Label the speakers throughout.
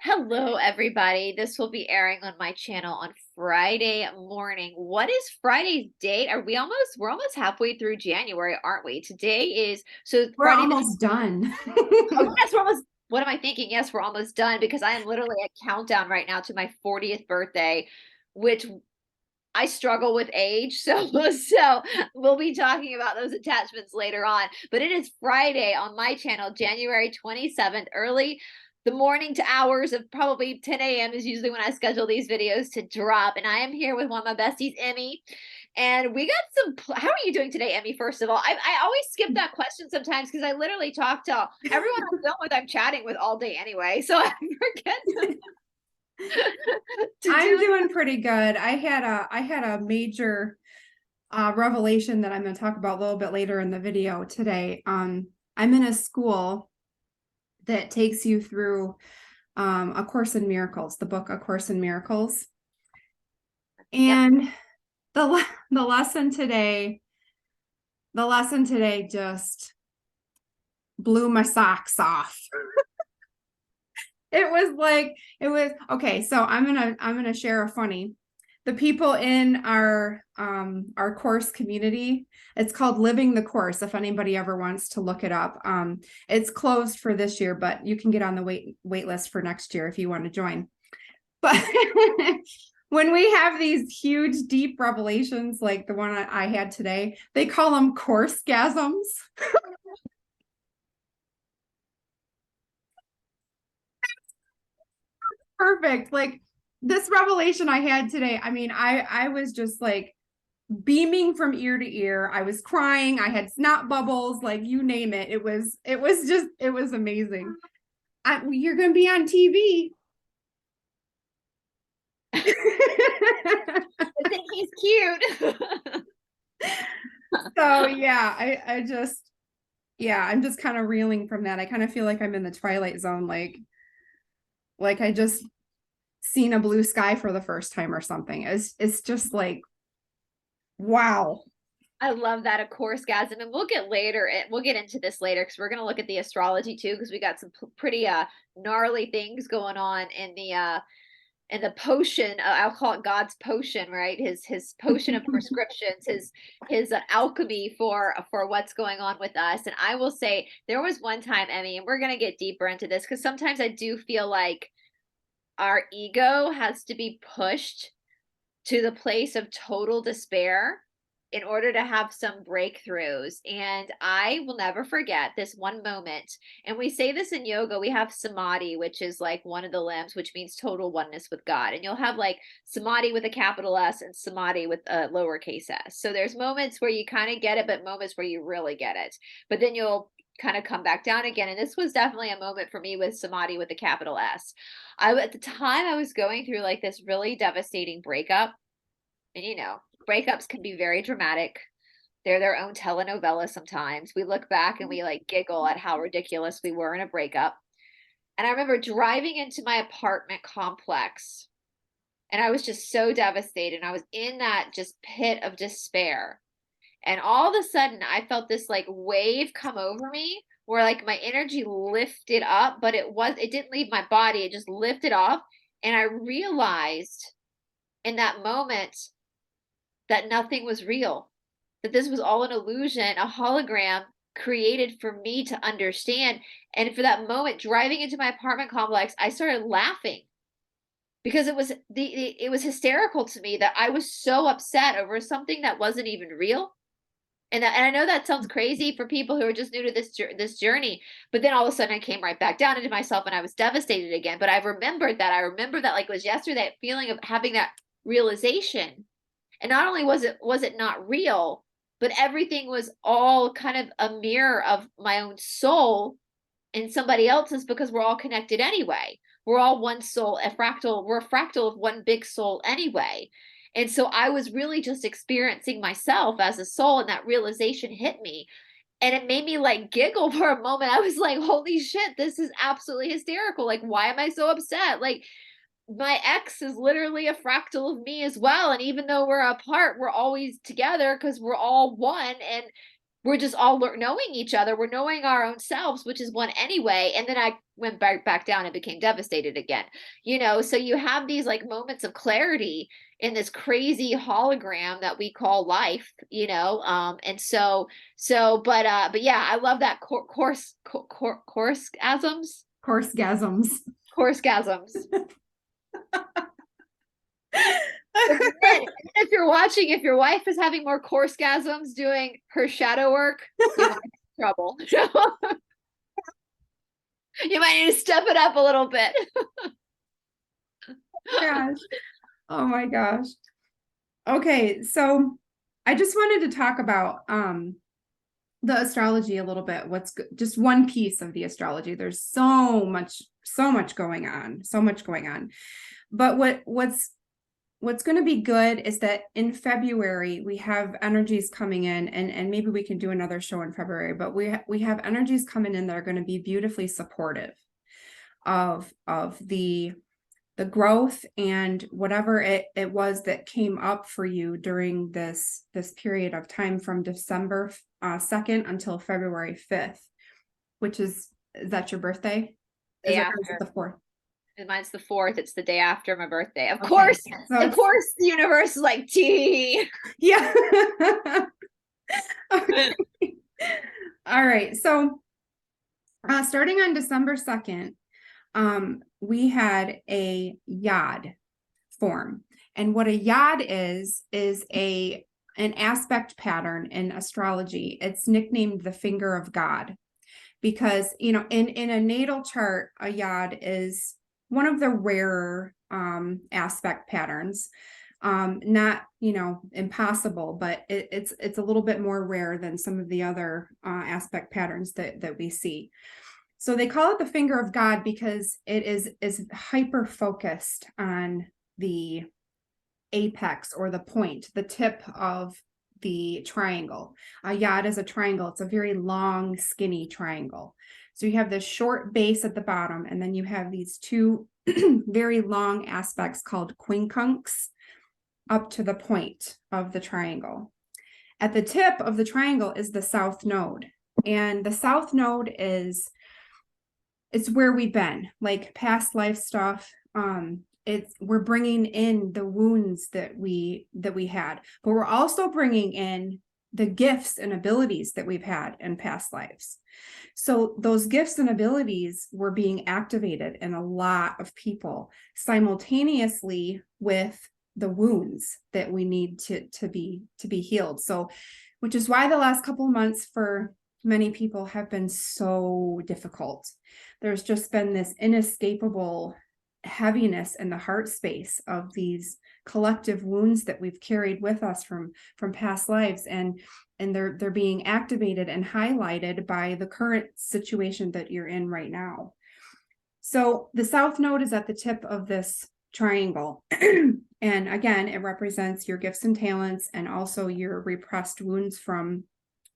Speaker 1: Hello, everybody. This will be airing on my channel on Friday morning. What is Friday's date? We're almost halfway through January, aren't we? Today is
Speaker 2: We're
Speaker 1: Friday the,
Speaker 2: almost done.
Speaker 1: oh yes, we're almost, what am I thinking? Yes, we're almost done because I am literally at countdown right now to my 40th birthday, which I struggle with age. So we'll be talking about those attachments later on. But it is Friday on my channel, January 27th, early the morning to hours of probably 10 a.m. is usually when I schedule these videos to drop. And I am here with one of my besties, Emmy. And we got how are you doing today, Emmy? First of all, I always skip that question sometimes because I literally talk to everyone I film with, I'm chatting with all day anyway. So I forget to
Speaker 2: I'm
Speaker 1: do.
Speaker 2: doing pretty good. I had a major revelation that I'm going to talk about a little bit later in the video today. I'm in a school that takes you through A Course in Miracles, the book A Course in Miracles.
Speaker 1: Yep.
Speaker 2: And the lesson today, just blew my socks off. It was okay. So I'm gonna share a funny. The people in our course community, it's called Living the Course. If anybody ever wants to look it up, it's closed for this year, but you can get on the wait list for next year if you want to join. But when we have these huge, deep revelations like the one I had today, they call them course gasms. Perfect. Like this revelation I had today, I mean, I was just like beaming from ear to ear. I was crying. I had snot bubbles, like you name it. It was amazing. You're going to be on TV.
Speaker 1: I think he's cute.
Speaker 2: So yeah, I'm just kind of reeling from that. I kind of feel like I'm in the Twilight Zone, like I just seen a blue sky for the first time or something. It's just like, wow.
Speaker 1: I love that, of course, guys. And we'll get into this later because we're going to look at the astrology too, because we got some pretty gnarly things going on in the potion. I'll call it God's potion, right? His potion of prescriptions, his alchemy for what's going on with us. And I will say there was one time, Emmy, and we're going to get deeper into this because sometimes I do feel like our ego has to be pushed to the place of total despair in order to have some breakthroughs. And I will never forget this one moment. And we say this in yoga, we have samadhi, which is like one of the limbs, which means total oneness with God. And you'll have like samadhi with a capital S and samadhi with a lowercase s. So there's moments where you kind of get it, but moments where you really get it. But then you'll kind of come back down again. And this was definitely a moment for me with samadhi with a capital S. At the time I was going through like this really devastating breakup. And breakups can be very dramatic. They're their own telenovela sometimes. We look back and we like giggle at how ridiculous we were in a breakup. And I remember driving into my apartment complex and I was just so devastated. I was in that just pit of despair. And all of a sudden I felt this like wave come over me where like my energy lifted up, but it didn't leave my body. It just lifted off. And I realized in that moment that nothing was real, that this was all an illusion, a hologram created for me to understand. And for that moment, driving into my apartment complex, I started laughing because it was hysterical to me that I was so upset over something that wasn't even real. And I know that sounds crazy for people who are just new to this journey, but then all of a sudden I came right back down into myself and I was devastated again. But I remembered that. I remember that like it was yesterday, that feeling of having that realization. And not only was it not real, but everything was all kind of a mirror of my own soul and somebody else's because we're all connected anyway. We're all one soul, we're a fractal of one big soul anyway. And so I was really just experiencing myself as a soul, and that realization hit me. And it made me like giggle for a moment. I was like, holy shit, this is absolutely hysterical. Like, why am I so upset? Like, my ex is literally a fractal of me as well. And even though we're apart, we're always together because we're all one. And we're just all knowing each other. We're knowing our own selves, which is one anyway. And then I went back down and became devastated again, so you have these like moments of clarity in this crazy hologram that we call life, and but yeah, I love that coursegasms.
Speaker 2: Coursegasms.
Speaker 1: Coursegasms. If you're watching, if your wife is having more coursegasms doing her shadow work, you might have trouble. You might need to step it up a little bit.
Speaker 2: Gosh. Oh my gosh. Okay, so I just wanted to talk about the astrology a little bit. Just one piece of the astrology. There's so much going on, But what's going to be good is that in February we have energies coming in, and maybe we can do another show in February, but we have energies coming in that are going to be beautifully supportive of the growth and whatever it was that came up for you during this period of time from December 2nd until February 5th, which is that your birthday? Is it the 4th?
Speaker 1: And mine's the 4th. It's the day after my birthday. Of course, the universe is like tea.
Speaker 2: Yeah. Okay. All right. So starting on December 2nd, we had a Yod form. And what a Yod is an aspect pattern in astrology. It's nicknamed the finger of God because, in a natal chart, a Yod is one of the rarer aspect patterns. Not, impossible, but it's a little bit more rare than some of the other aspect patterns that we see. So they call it the finger of God because it is hyper focused on the apex or the point, the tip of the triangle. A Yod is a triangle. It's a very long, skinny triangle. So you have this short base at the bottom, and then you have these two very long aspects called quincunx up to the point of the triangle. At the tip of the triangle is the south node. And the south node it's where we've been, like past life stuff. We're bringing in the wounds that we had, but we're also bringing in the gifts and abilities that we've had in past lives. So those gifts and abilities were being activated in a lot of people simultaneously with the wounds that we need to be healed. So, which is why the last couple of months for many people have been so difficult. There's just been this inescapable heaviness in the heart space of these collective wounds that we've carried with us from past lives, and they're being activated and highlighted by the current situation that you're in right now. So the south node is at the tip of this triangle. And again, it represents your gifts and talents and also your repressed wounds from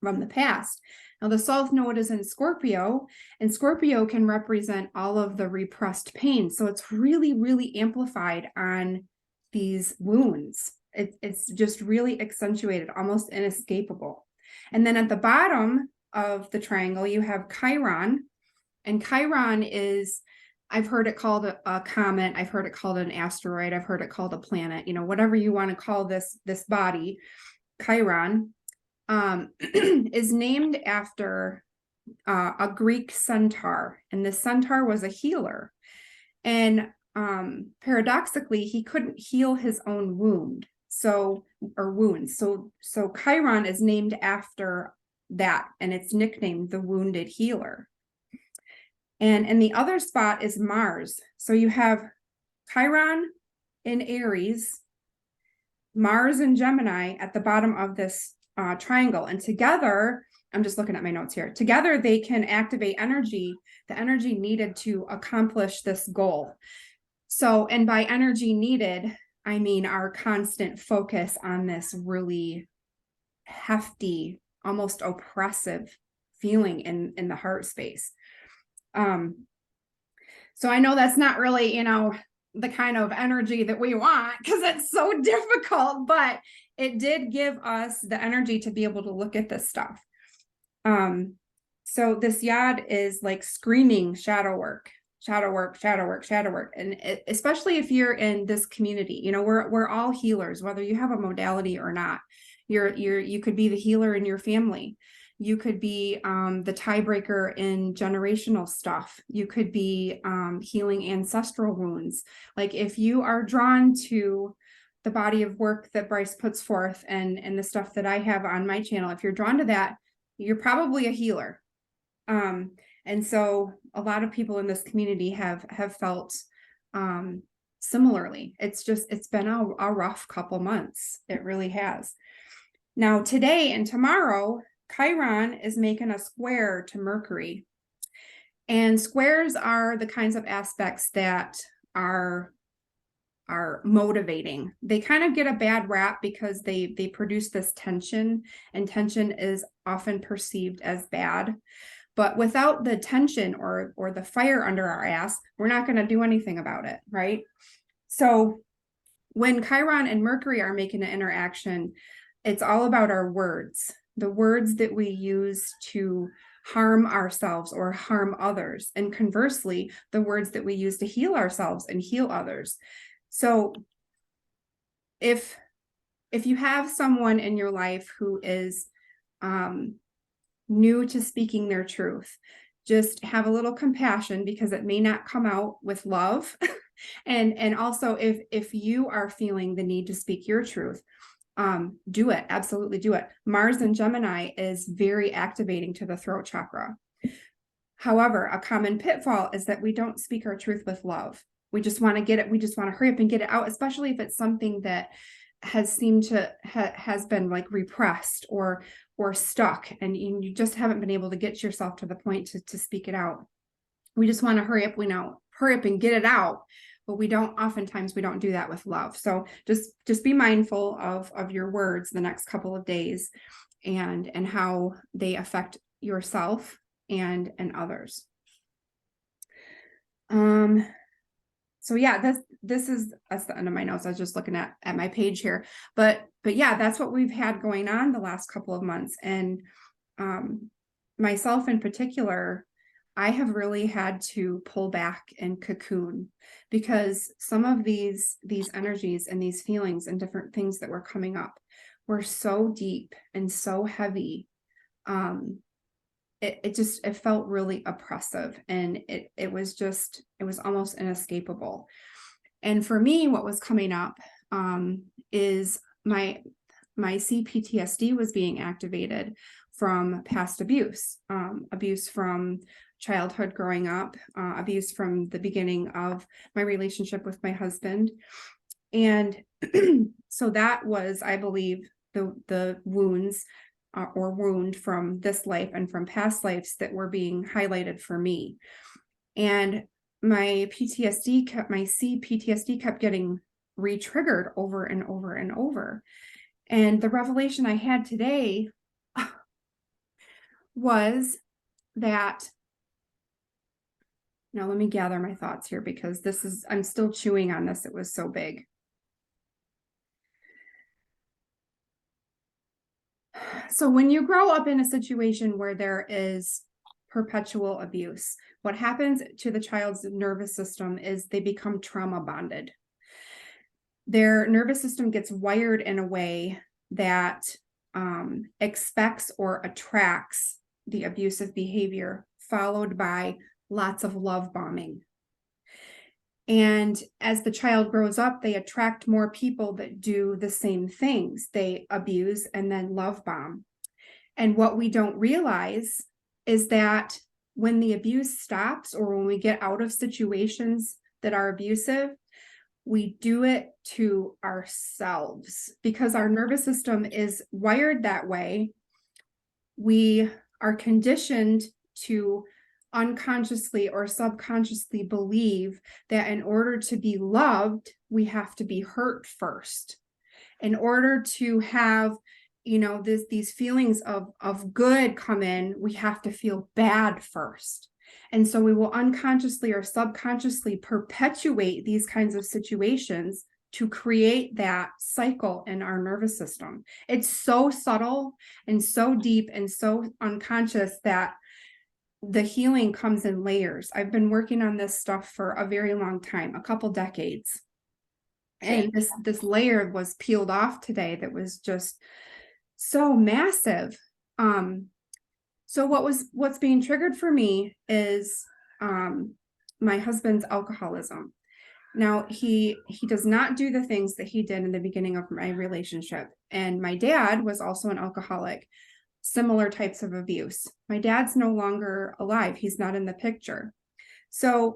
Speaker 2: the past. Now, the south node is in Scorpio, and Scorpio can represent all of the repressed pain. So it's really, really amplified on these wounds. It's just really accentuated, almost inescapable. And then at the bottom of the triangle, you have Chiron. And Chiron is, I've heard it called a comet. I've heard it called an asteroid. I've heard it called a planet, whatever you want to call this body. Chiron is named after a Greek centaur, and the centaur was a healer. And paradoxically, he couldn't heal his own wounds. So Chiron is named after that, and it's nicknamed the wounded healer. And in the other spot is Mars. So you have Chiron in Aries, Mars in Gemini at the bottom of this triangle. And together, I'm just looking at my notes here, together they can activate energy, the energy needed to accomplish this goal. So, and by energy needed, I mean our constant focus on this really hefty, almost oppressive feeling in the heart space. So I know that's not really, the kind of energy that we want because it's so difficult, but it did give us the energy to be able to look at this stuff. So this Yod is like screaming shadow work, shadow work, shadow work, shadow work. And especially if you're in this community, you know, we're all healers, whether you have a modality or not. You could be the healer in your family. You could be the tiebreaker in generational stuff. You could be healing ancestral wounds. Like if you are drawn to the body of work that Bryce puts forth and the stuff that I have on my channel, if you're drawn to that, you're probably a healer. And so a lot of people in this community have felt similarly. It's been a rough couple months. It really has. Now today and tomorrow, Chiron is making a square to Mercury. And squares are the kinds of aspects that are motivating. They kind of get a bad rap because they produce this tension, and tension is often perceived as bad. But without the tension or the fire under our ass, we're not going to do anything about it, right? So when Chiron and Mercury are making an interaction, it's all about our words, the words that we use to harm ourselves or harm others, and conversely, the words that we use to heal ourselves and heal others. So if you have someone in your life who is new to speaking their truth, just have a little compassion, because it may not come out with love. and also if you are feeling the need to speak your truth, do it. Absolutely do it. Mars in Gemini is very activating to the throat chakra. However, a common pitfall is that we don't speak our truth with love. We just want to get it. We just want to hurry up and get it out, especially if it's something that has seemed to has been like repressed or stuck, and you just haven't been able to get yourself to the point to speak it out. We just want to hurry up and get it out, but oftentimes we don't do that with love. So just be mindful of your words the next couple of days, and how they affect yourself and others. So yeah, that's the end of my notes. I was just looking at my page here, but yeah, that's what we've had going on the last couple of months. And myself in particular, I have really had to pull back and cocoon, because some of these energies and these feelings and different things that were coming up were so deep and so heavy. It felt really oppressive, and it was almost inescapable. And for me, what was coming up is my CPTSD was being activated from past abuse, abuse from childhood growing up, abuse from the beginning of my relationship with my husband. And so that was, I believe, the wounds or wound from this life and from past lives that were being highlighted for me. And my CPTSD kept getting re-triggered over and over and over. And the revelation I had today was that, now let me gather my thoughts here, because I'm still chewing on this. It was so big. So when you grow up in a situation where there is perpetual abuse, what happens to the child's nervous system is they become trauma bonded. Their nervous system gets wired in a way that expects or attracts the abusive behavior, followed by lots of love bombing. And as the child grows up, they attract more people that do the same things. They abuse and then love bomb. And what we don't realize is that when the abuse stops, or when we get out of situations that are abusive, we do it to ourselves, because our nervous system is wired that way. We are conditioned to unconsciously or subconsciously believe that in order to be loved, we have to be hurt first. In order to have, these feelings of good come in, we have to feel bad first. And so we will unconsciously or subconsciously perpetuate these kinds of situations to create that cycle in our nervous system. It's so subtle and so deep and so unconscious that the healing comes in layers. I've been working on this stuff for a very long time, a couple decades. And this layer was peeled off today that was just so massive. So what's being triggered for me is my husband's alcoholism. Now he does not do the things that he did in the beginning of my relationship. And my dad was also an alcoholic, similar types of abuse. My dad's no longer alive. He's not in the picture. So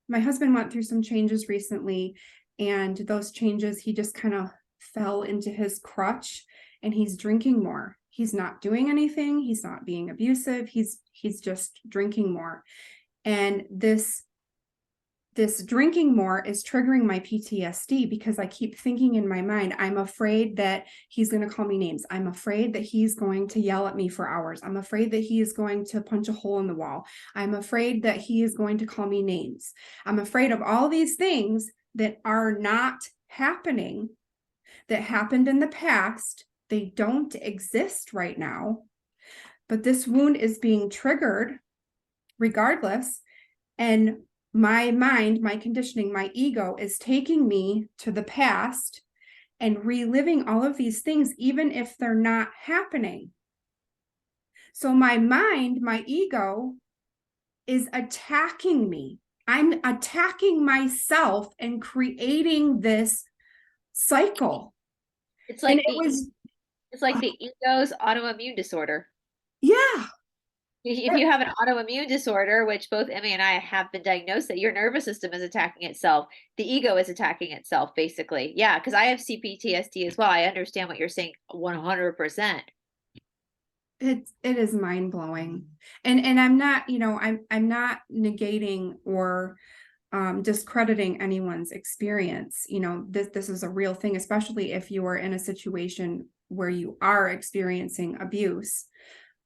Speaker 2: my husband went through some changes recently, and those changes, he just kind of fell into his crutch, and he's drinking more. He's not doing anything. He's not being abusive. He's just drinking more. And this drinking more is triggering my PTSD, because I keep thinking in my mind, I'm afraid that he's going to call me names. I'm afraid that he's going to yell at me for hours. I'm afraid that he is going to punch a hole in the wall. I'm afraid that he is going to call me names. I'm afraid of all these things that are not happening, that happened in the past. They don't exist right now, but this wound is being triggered regardless. And my mind, my conditioning, my ego is taking me to the past and reliving all of these things, even if they're not happening. So my mind, my ego is attacking me. I'm attacking myself and creating this cycle.
Speaker 1: It's like
Speaker 2: It's
Speaker 1: like the ego's autoimmune disorder.
Speaker 2: Yeah.
Speaker 1: If you have an autoimmune disorder, which both Emmy and I have been diagnosed, that your nervous system is attacking itself, the ego is attacking itself, basically. Yeah, because I have CPTSD as well. I understand what you're saying 100%.
Speaker 2: It is mind-blowing. And I'm not, I'm not negating or discrediting anyone's experience. This is a real thing, especially if you are in a situation where you are experiencing abuse.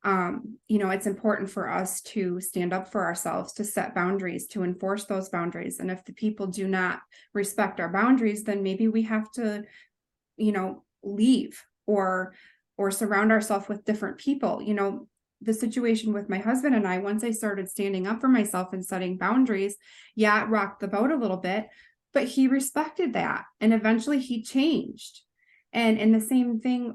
Speaker 2: It's important for us to stand up for ourselves, to set boundaries, to enforce those boundaries. And if the people do not respect our boundaries, then maybe we have to, leave or surround ourselves with different people. The situation with my husband and I, once I started standing up for myself and setting boundaries, yeah, it rocked the boat a little bit, but he respected that. And eventually he changed. And the same thing,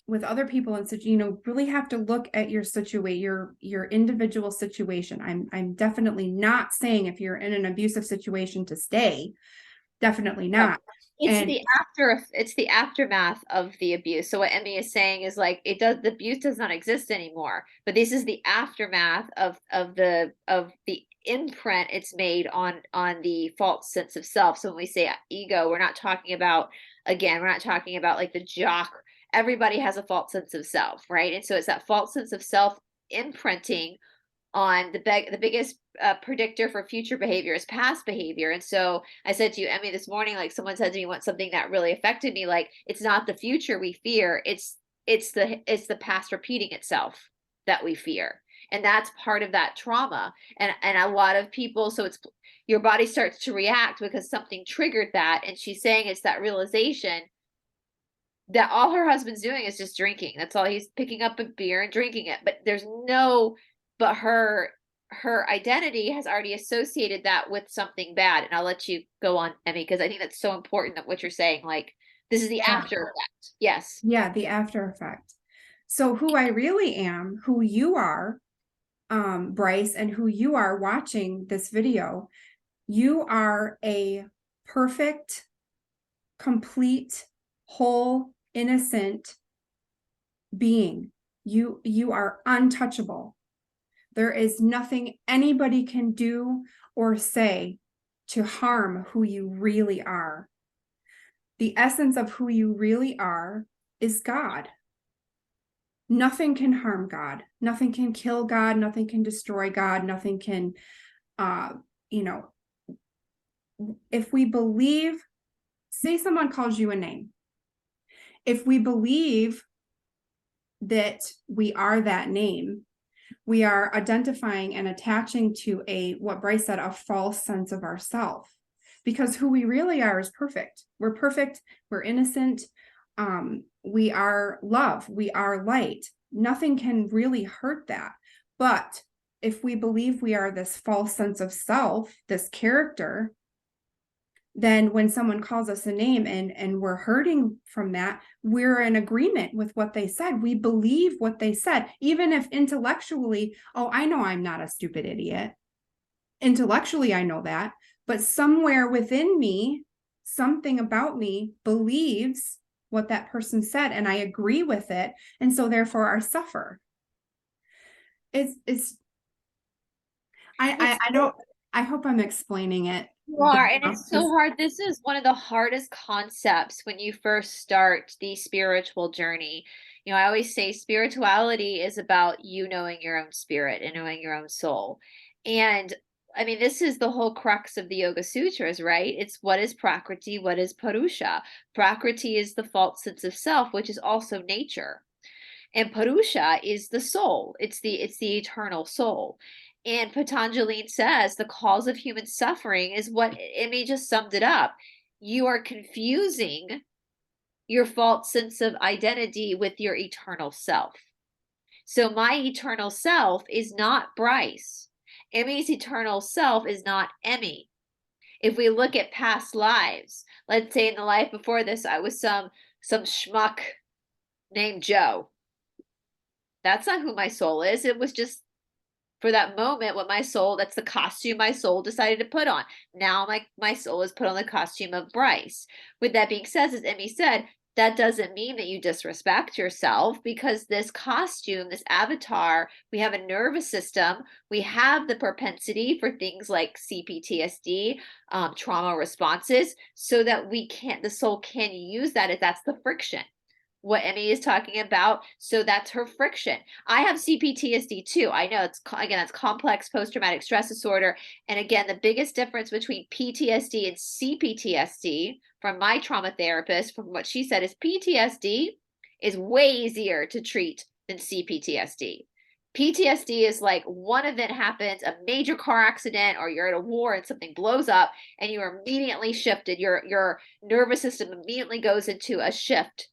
Speaker 2: with other people, and such, really have to look at your situation, your individual situation. I'm definitely not saying if you're in an abusive situation to stay. Definitely not.
Speaker 1: It's the aftermath of the abuse. So what Emmy is saying is like, the abuse does not exist anymore, but this is the aftermath of the imprint it's made on the false sense of self. So when we say ego, we're not talking about like the jock. Everybody has a false sense of self, right? And so it's that false sense of self imprinting on the biggest predictor for future behavior is past behavior. And so I said to you, Emmy, this morning, like someone said to me, want something that really affected me. Like, it's not the future we fear. It's the past repeating itself that we fear. And that's part of that trauma. And a lot of people, so it's your body starts to react because something triggered that. And she's saying it's that realization that all her husband's doing is just drinking. That's all. He's picking up a beer and drinking it. But her identity has already associated that with something bad. And I'll let you go on, Emmy, because I think that's so important that what you're saying, like, this is the after effect. Yes.
Speaker 2: Yeah, the after effect. So who I really am, who you are, Bryce, and who you are watching this video, you are a perfect, complete, whole, innocent being. You are untouchable. There is nothing anybody can do or say to harm who you really are. The essence of who you really are is God. Nothing can harm God. Nothing can kill God. Nothing can destroy God. Nothing can, if we believe, say someone calls you a name. If we believe that we are that name, we are identifying and attaching to what Bryce said, a false sense of ourself. because who we really are is perfect. We're perfect. We're innocent. We are love. We are light. Nothing can really hurt that. But if we believe we are this false sense of self, this character, then when someone calls us a name and we're hurting from that, we're in agreement with what they said. We believe what they said, even if intellectually, oh, I know I'm not a stupid idiot. Intellectually, I know that, but somewhere within me, something about me believes what that person said, and I agree with it. And so therefore I suffer. I hope I'm explaining it.
Speaker 1: You are, and it's so hard. This is one of the hardest concepts when you first start the spiritual journey. I always say spirituality is about you knowing your own spirit and knowing your own soul. And I mean, this is the whole crux of the Yoga Sutras, right? It's what is Prakriti, what is Purusha. Prakriti is the false sense of self, which is also nature. And Purusha is the soul. It's the eternal soul. And Patanjali says the cause of human suffering is what Emmy just summed it up. You are confusing your false sense of identity with your eternal self. So my eternal self is not Bryce. Emmy's eternal self is not Emmy. If we look at past lives, let's say in the life before this, I was some schmuck named Joe. That's not who my soul is. It was just for that moment what my soul, that's the costume my soul decided to put on. Now my soul is put on the costume of Bryce. With that being said, as Emmy said, that doesn't mean that you disrespect yourself, because this costume, this avatar, we have a nervous system, we have the propensity for things like CPTSD, trauma responses, so that the soul can use that if that's the friction. What Emmy is talking about. So that's her friction. I have CPTSD too. I know that's complex post-traumatic stress disorder. And again, the biggest difference between PTSD and CPTSD from my trauma therapist, from what she said, is PTSD is way easier to treat than CPTSD. PTSD is like one event happens, a major car accident, or you're at a war and something blows up, and you are immediately shifted. Your nervous system immediately goes into a shift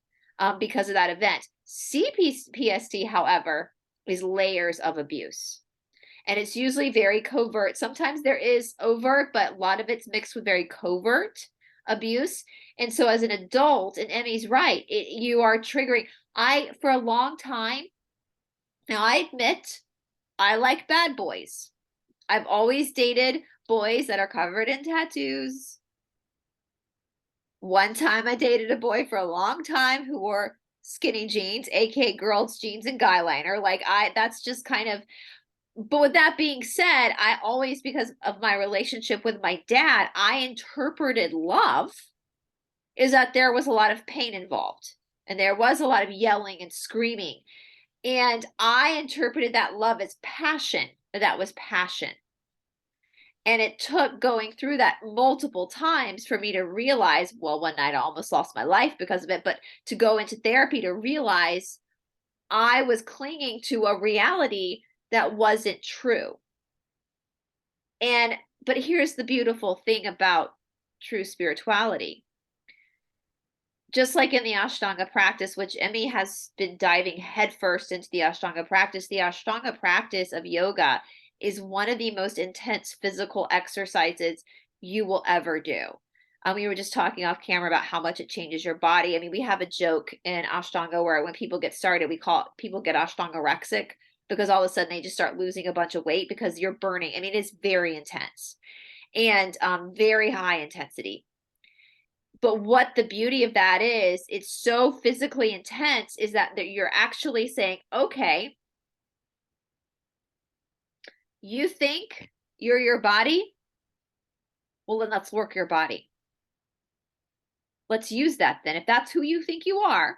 Speaker 1: because of that event. CPTSD, however, is layers of abuse. And it's usually very covert. Sometimes there is overt, but a lot of it's mixed with very covert abuse. And so as an adult, and Emmy's right, you are triggering. For a long time, now I admit, I like bad boys. I've always dated boys that are covered in tattoos. One time I dated a boy for a long time who wore skinny jeans, aka girls' jeans and guy liner. That's just kind of, but with that being said, I always, because of my relationship with my dad, I interpreted love is that there was a lot of pain involved and there was a lot of yelling and screaming. And I interpreted that love as passion. That was passion. And it took going through that multiple times for me to realize, well, one night I almost lost my life because of it, but to go into therapy to realize I was clinging to a reality that wasn't true. But here's the beautiful thing about true spirituality. Just like in the Ashtanga practice, which Emmy has been diving headfirst into the Ashtanga practice of yoga is one of the most intense physical exercises you will ever do. We were just talking off camera about how much it changes your body. I mean, we have a joke in Ashtanga where when people get started, we call it, people get Ashtanga-rexic, because all of a sudden they just start losing a bunch of weight because you're burning. I mean, it's very intense and very high intensity. But what the beauty of that is, it's so physically intense, is that you're actually saying, okay, you think you're your body? Well, then let's work your body. Let's use that then. If that's who you think you are,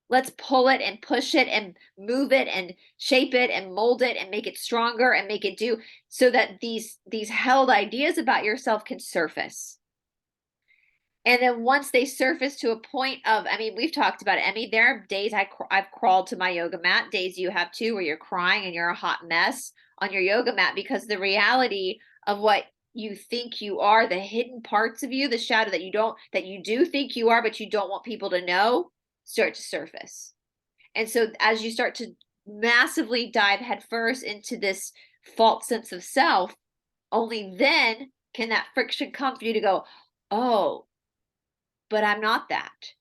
Speaker 1: let's pull it and push it and move it and shape it and mold it and make it stronger and make it do, so that these held ideas about yourself can surface. And then once they surface to a point of, I mean, we've talked about it. I mean, there are days I've crawled to my yoga mat, days you have too, where you're crying and you're a hot mess on your yoga mat because the reality of what you think you are, the hidden parts of you, the shadow that you do think you are, but you don't want people to know, start to surface. And so as you start to massively dive headfirst into this false sense of self, only then can that friction come for you to go, oh, but I'm not that.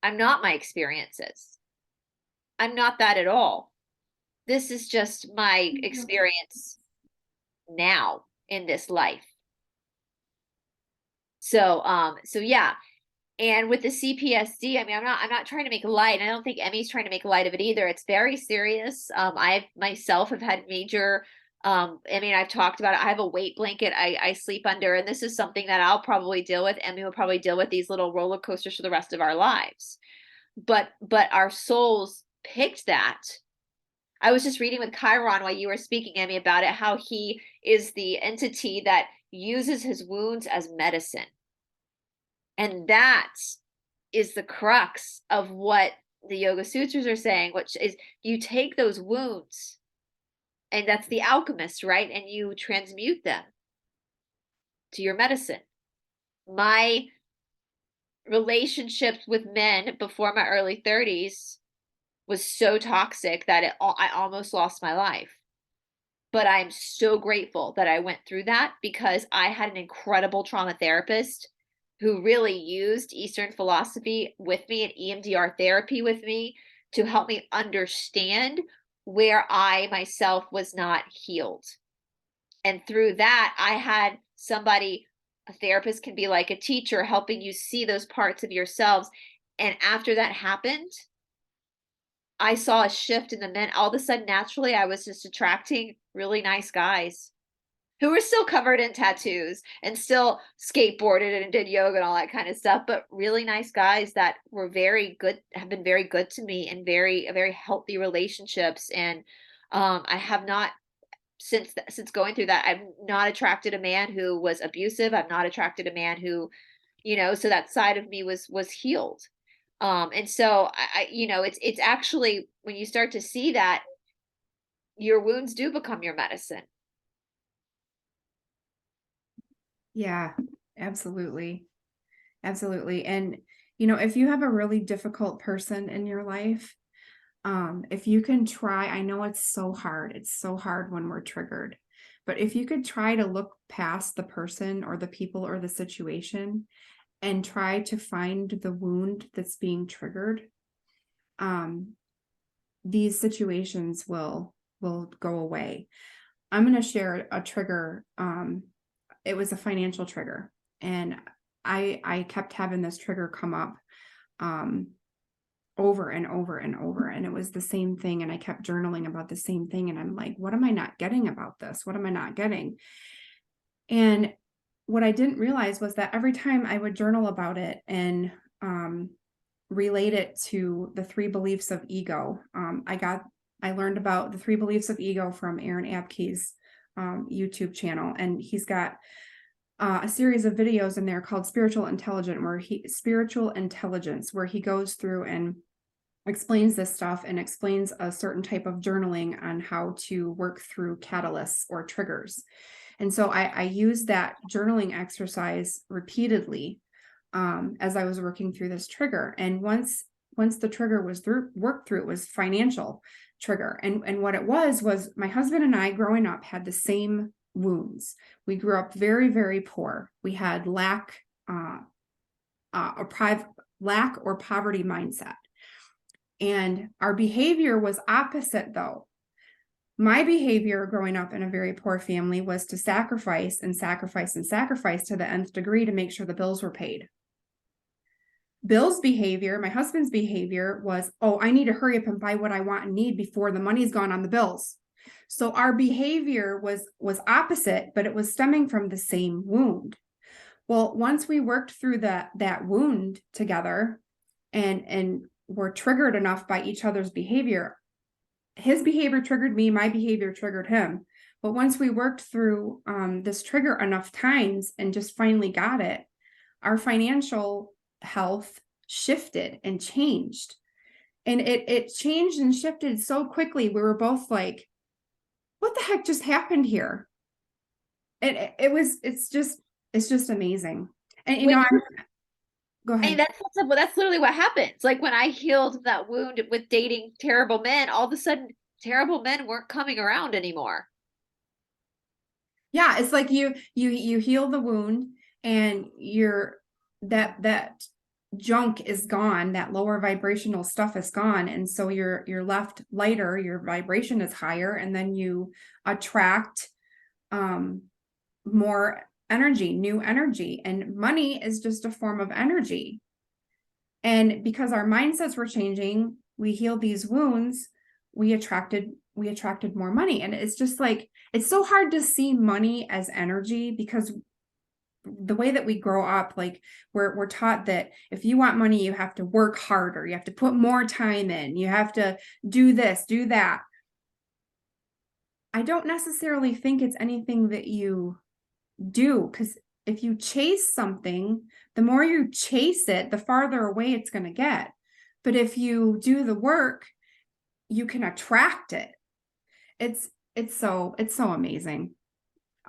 Speaker 1: I'm not my experiences. I'm not that at all. This is just my experience now in this life. So yeah. And with the CPSD, I mean, I'm not trying to make light. I don't think Emmy's trying to make light of it either. It's very serious. I myself have had major, I mean, I've talked about it. I have a weight blanket I sleep under, and this is something that I'll probably deal with. Emmy will probably deal with these little roller coasters for the rest of our lives. But our souls picked that. I was just reading with Chiron while you were speaking, Emmy, about it, how he is the entity that uses his wounds as medicine. And that is the crux of what the Yoga Sutras are saying, which is you take those wounds, and that's the alchemist, right? And you transmute them to your medicine. My relationships with men before my early 30s was so toxic that I almost lost my life. But I'm so grateful that I went through that, because I had an incredible trauma therapist who really used Eastern philosophy with me and EMDR therapy with me to help me understand where I myself was not healed. And through that, I had somebody, a therapist can be like a teacher, helping you see those parts of yourselves. And after that happened, I saw a shift in the men. All of a sudden, naturally, I was just attracting really nice guys who were still covered in tattoos and still skateboarded and did yoga and all that kind of stuff, but really nice guys that were very good, have been very good to me, and very healthy relationships. And I have not, since going through that, I've not attracted a man who was abusive. I've not attracted a man who, so that side of me was healed. And so it's actually, when you start to see that, your wounds do become your medicine.
Speaker 2: Yeah, absolutely. Absolutely. And, if you have a really difficult person in your life, if you can try, I know it's so hard. It's so hard when we're triggered, but if you could try to look past the person or the people or the situation and try to find the wound that's being triggered, these situations will go away. I'm going to share a trigger. It was a financial trigger, and I kept having this trigger come up over and over and over, and it was the same thing, and I kept journaling about the same thing, and I'm like, what am I not getting about this? What am I not getting? And what I didn't realize was that every time I would journal about it and relate it to the 3 beliefs of ego, I learned about the 3 beliefs of ego from Aaron Apke's YouTube channel, and he's got a series of videos in there called Spiritual Intelligence, where he goes through and explains this stuff and explains a certain type of journaling on how to work through catalysts or triggers. And so I used that journaling exercise repeatedly as I was working through this trigger. And once the trigger was worked through, it was financial trigger. And what it was my husband and I growing up had the same wounds. We grew up very, very poor. We had lack or poverty mindset. And our behavior was opposite, though. My behavior growing up in a very poor family was to sacrifice and sacrifice and sacrifice to the nth degree to make sure the bills were paid. Bill's behavior, my husband's behavior, was, oh, I need to hurry up and buy what I want and need before the money's gone on the bills. So our behavior was opposite, but it was stemming from the same wound. Well, once we worked through that wound together and were triggered enough by each other's behavior, his behavior triggered me, my behavior triggered him. But once we worked through this trigger enough times and just finally got it, our financial health shifted and changed. And it changed and shifted so quickly. We were both like, what the heck just happened here? It's just amazing. And
Speaker 1: When
Speaker 2: go
Speaker 1: and
Speaker 2: ahead.
Speaker 1: that's literally what happens. Like when I healed that wound with dating terrible men, all of a sudden terrible men weren't coming around anymore.
Speaker 2: Yeah, it's like you heal the wound and that junk is gone, that lower vibrational stuff is gone, and so you're left lighter, your vibration is higher, and then you attract um more energy, new energy, and money is just a form of energy. And because our mindsets were changing, we healed these wounds, we attracted more money. And it's just like, it's so hard to see money as energy because the way that we grow up, like we're taught that if you want money, you have to work harder, you have to put more time in, you have to do this, do that. I don't necessarily think it's anything that you do, because if you chase something, the more you chase it, the farther away it's going to get. But if you do the work, you can attract it. It's so amazing.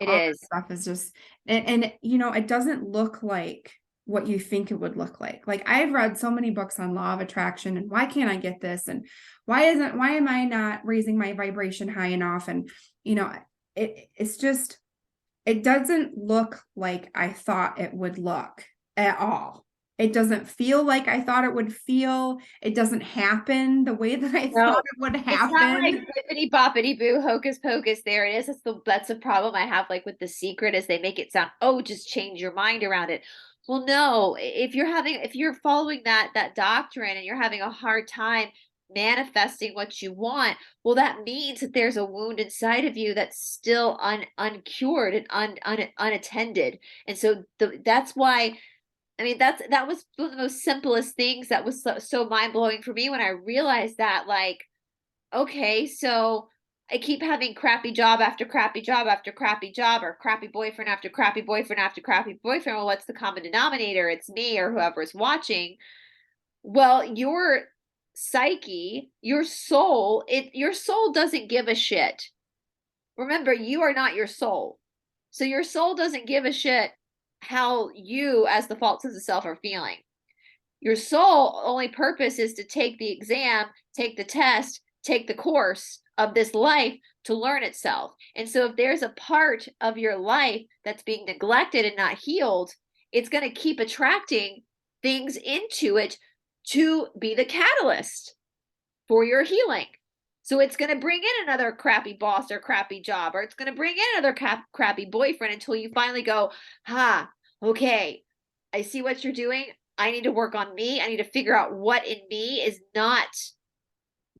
Speaker 1: It
Speaker 2: All
Speaker 1: is.
Speaker 2: this stuff is just, and you know, it doesn't look like what you think it would look like. Like I've read so many books on law of attraction and why can't I get this, and why am I not raising my vibration high enough, and you know, it's just, it doesn't look like I thought it would look at all. It doesn't feel like I thought it would feel. It doesn't happen the way that I thought
Speaker 1: No,
Speaker 2: it would
Speaker 1: it's not like
Speaker 2: happen.
Speaker 1: bippity boppity boo, hocus pocus. There it is. That's the problem I have like with The Secret is they make it sound, oh, just change your mind around it. Well, no, if you're following that doctrine and you're having a hard time manifesting what you want, well, that means that there's a wound inside of you that's still uncured and unattended. And so that's why I mean, that was one of the most simplest things that was so mind blowing for me when I realized that, like, okay, so I keep having crappy job after crappy job after crappy job, or crappy boyfriend after crappy boyfriend after crappy boyfriend. Well, what's the common denominator? It's me or whoever's watching. Well, your psyche, your soul doesn't give a shit. Remember, you are not your soul. So your soul doesn't give a shit how you, as the false sense of self, are feeling. Your soul only purpose is to take the exam, take the test, take the course of this life to learn itself. And so if there's a part of your life that's being neglected and not healed, it's going to keep attracting things into it to be the catalyst for your healing. So it's going to bring in another crappy boss or crappy job, or it's going to bring in another crappy boyfriend until you finally go, okay, I see what you're doing. I need to work on me. I need to figure out what in me is not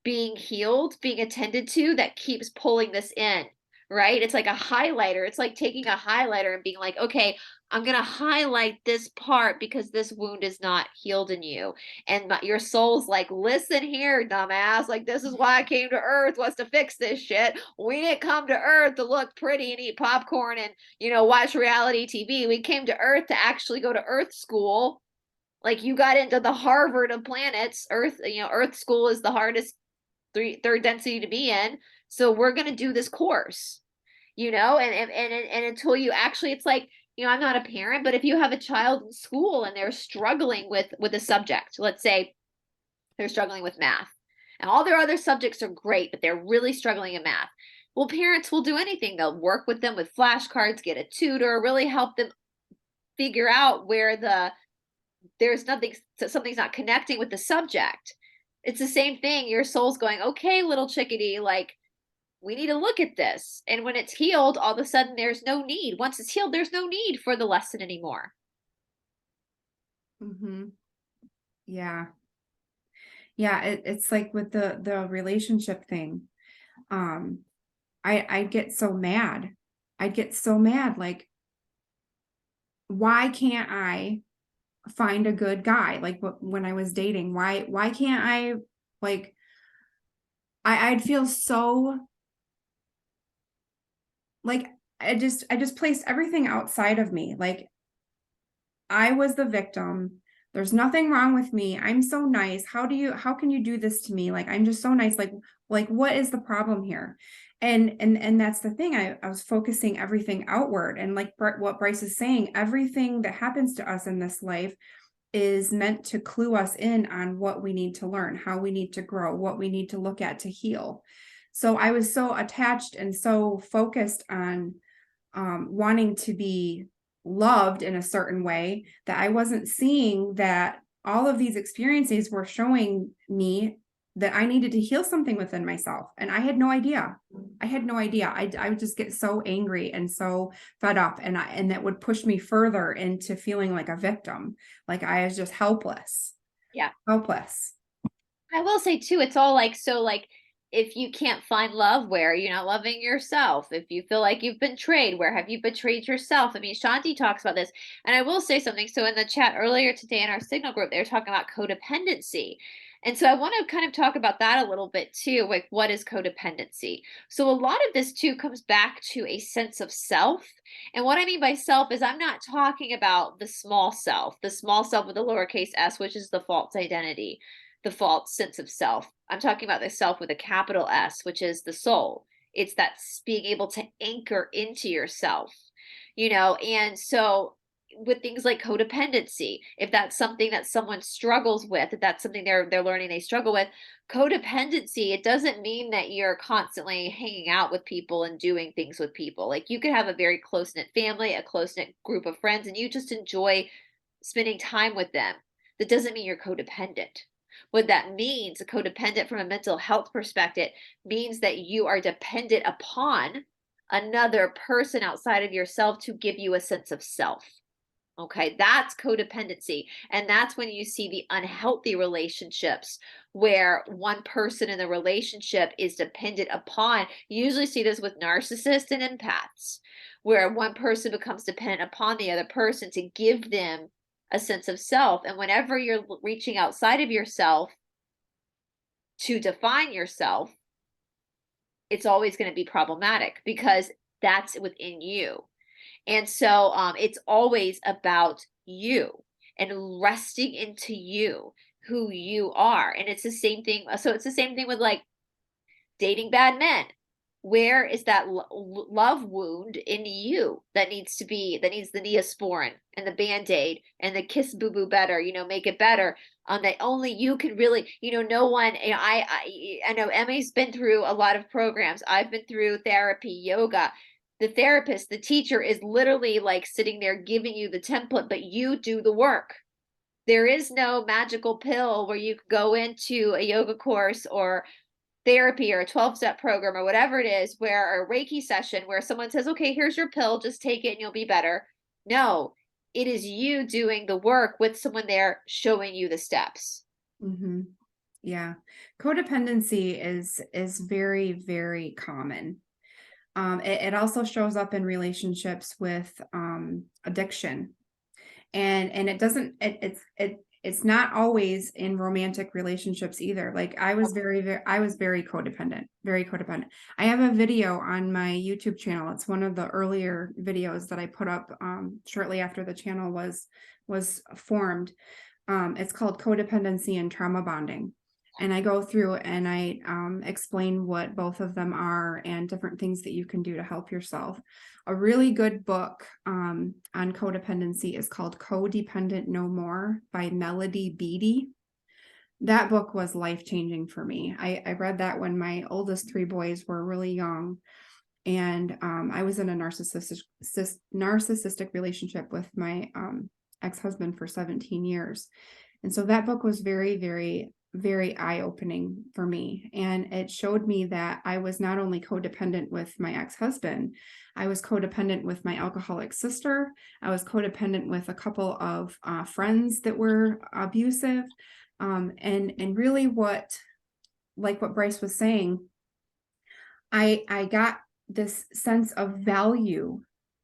Speaker 1: being healed, being attended to, that keeps pulling this in, right? It's like a highlighter. It's like taking a highlighter and being like, okay, I'm going to highlight this part because this wound is not healed in you. And your soul's like, listen here, dumbass. Like, this is why I came to Earth, was to fix this shit. We didn't come to Earth to look pretty and eat popcorn and, watch reality TV. We came to Earth to actually go to Earth school. Like, you got into the Harvard of planets. Earth school is the hardest third density to be in. So we're going to do this course, and until you actually, it's like, I'm not a parent, but if you have a child in school and they're struggling with a subject, let's say they're struggling with math and all their other subjects are great, but they're really struggling in math. Well, parents will do anything. They'll work with them with flashcards, get a tutor, really help them figure out where something's not connecting with the subject. It's the same thing. Your soul's going, okay, little chickadee, like, we need to look at this. And when it's healed, all of a sudden there's no need. Once it's healed, there's no need for the lesson anymore.
Speaker 2: Mm-hmm. Yeah. Yeah. It's like with the relationship thing. I get so mad. I'd get so mad. Like, why can't I find a good guy? Like when I was dating, why can't I, like, I'd feel so like I just placed everything outside of me. Like I was the victim. There's nothing wrong with me. I'm so nice. How can you do this to me? Like I'm just so nice. Like what is the problem here? And that's the thing. I was focusing everything outward, and like what Bryce is saying, everything that happens to us in this life is meant to clue us in on what we need to learn, how we need to grow, what we need to look at to heal. So I was so attached and so focused on wanting to be loved in a certain way that I wasn't seeing that all of these experiences were showing me that I needed to heal something within myself. And I had no idea. I would just get so angry and so fed up, and that would push me further into feeling like a victim. Like I was just helpless.
Speaker 1: Yeah.
Speaker 2: Helpless.
Speaker 1: I will say too, it's all like, so like, if you can't find love, where are you not loving yourself? If you feel like you've been betrayed, where have you betrayed yourself? I mean, Shanti talks about this. And I will say something. So in the chat earlier today in our signal group, they were talking about codependency. And so I want to kind of talk about that a little bit too. Like, what is codependency? So a lot of this too comes back to a sense of self. And what I mean by self is I'm not talking about the small self with the lowercase s, which is the false identity, the false sense of self. I'm talking about the self with a capital S, which is the soul. It's that being able to anchor into yourself, and so with things like codependency, if that's something that someone struggles with, if that's something they're learning they struggle with, codependency, it doesn't mean that you're constantly hanging out with people and doing things with people. Like you could have a very close-knit family, a close-knit group of friends, and you just enjoy spending time with them. That doesn't mean you're codependent. What that means, a codependent from a mental health perspective, means that you are dependent upon another person outside of yourself to give you a sense of self. Okay, that's codependency. And that's when you see the unhealthy relationships where one person in the relationship is dependent upon. You usually see this with narcissists and empaths, where one person becomes dependent upon the other person to give them a sense of self. And whenever you're reaching outside of yourself to define yourself, it's always going to be problematic because that's within you. And so it's always about you and resting into you, who you are. And it's the same thing. So it's the same thing with like dating bad men. Where is that love wound in you that needs the Neosporin and the Band-Aid and the kiss boo boo better, make it better. That only you can really, no one, I know Emmy's been through a lot of programs. I've been through therapy, yoga. The therapist, the teacher is literally like sitting there giving you the template, but you do the work. There is no magical pill where you go into a yoga course or therapy or a 12-step program or whatever it is, where a Reiki session where someone says, okay, here's your pill, just take it and you'll be better. No, it is you doing the work with someone there showing you the steps.
Speaker 2: Mm-hmm. Yeah. Codependency is very, very common. It also shows up in relationships with addiction. And it doesn't, it's not always in romantic relationships either. Like I was very codependent, very codependent. I have a video on my YouTube channel. It's one of the earlier videos that I put up shortly after the channel was formed. It's called Codependency and Trauma Bonding. And I go through and I explain what both of them are and different things that you can do to help yourself. A really good book on codependency is called Codependent No More by Melody Beattie. That book was life-changing for me. I read that when my oldest 3 boys were really young. And I was in a narcissistic relationship with my ex-husband for 17 years. And so that book was very, very, very eye-opening for me. And it showed me that I was not only codependent with my ex-husband, I was codependent with my alcoholic sister. I was codependent with a couple of friends that were abusive. And really what Bryce was saying, I got this sense of value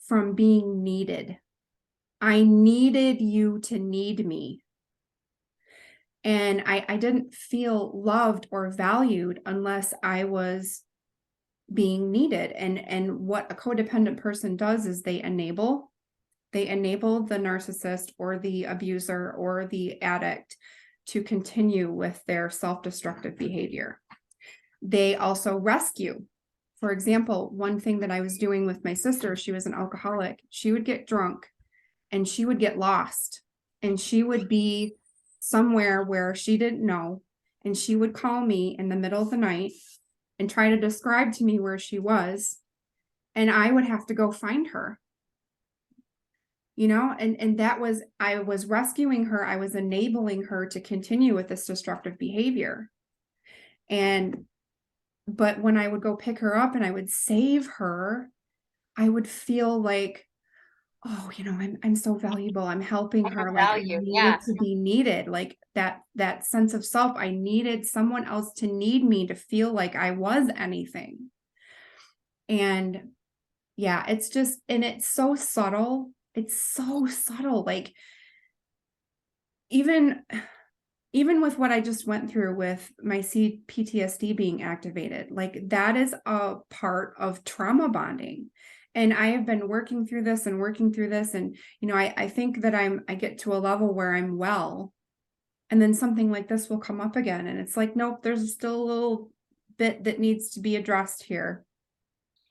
Speaker 2: from being needed. I needed you to need me. And I didn't feel loved or valued unless I was being needed. And what a codependent person does is they enable the narcissist or the abuser or the addict to continue with their self-destructive behavior. They also rescue. for example, one thing that I was doing with my sister, she was an alcoholic. She would get drunk and she would get lost, and she would be somewhere where she didn't know. And she would call me in the middle of the night and try to describe to me where she was. And I would have to go find her, and that was, I was rescuing her. I was enabling her to continue with this destructive behavior. But when I would go pick her up and I would save her, I would feel like, oh, I'm so valuable. I'm helping her. Like, I
Speaker 1: Value.
Speaker 2: needed
Speaker 1: Yes.
Speaker 2: to be needed. Like that sense of self. I needed someone else to need me to feel like I was anything. And yeah, it's just, and it's so subtle. It's so subtle. Like even with what I just went through with my PTSD being activated, like that is a part of trauma bonding. And I have been working through this. And, I think that I get to a level where I'm well, and then something like this will come up again. And it's like, nope, there's still a little bit that needs to be addressed here.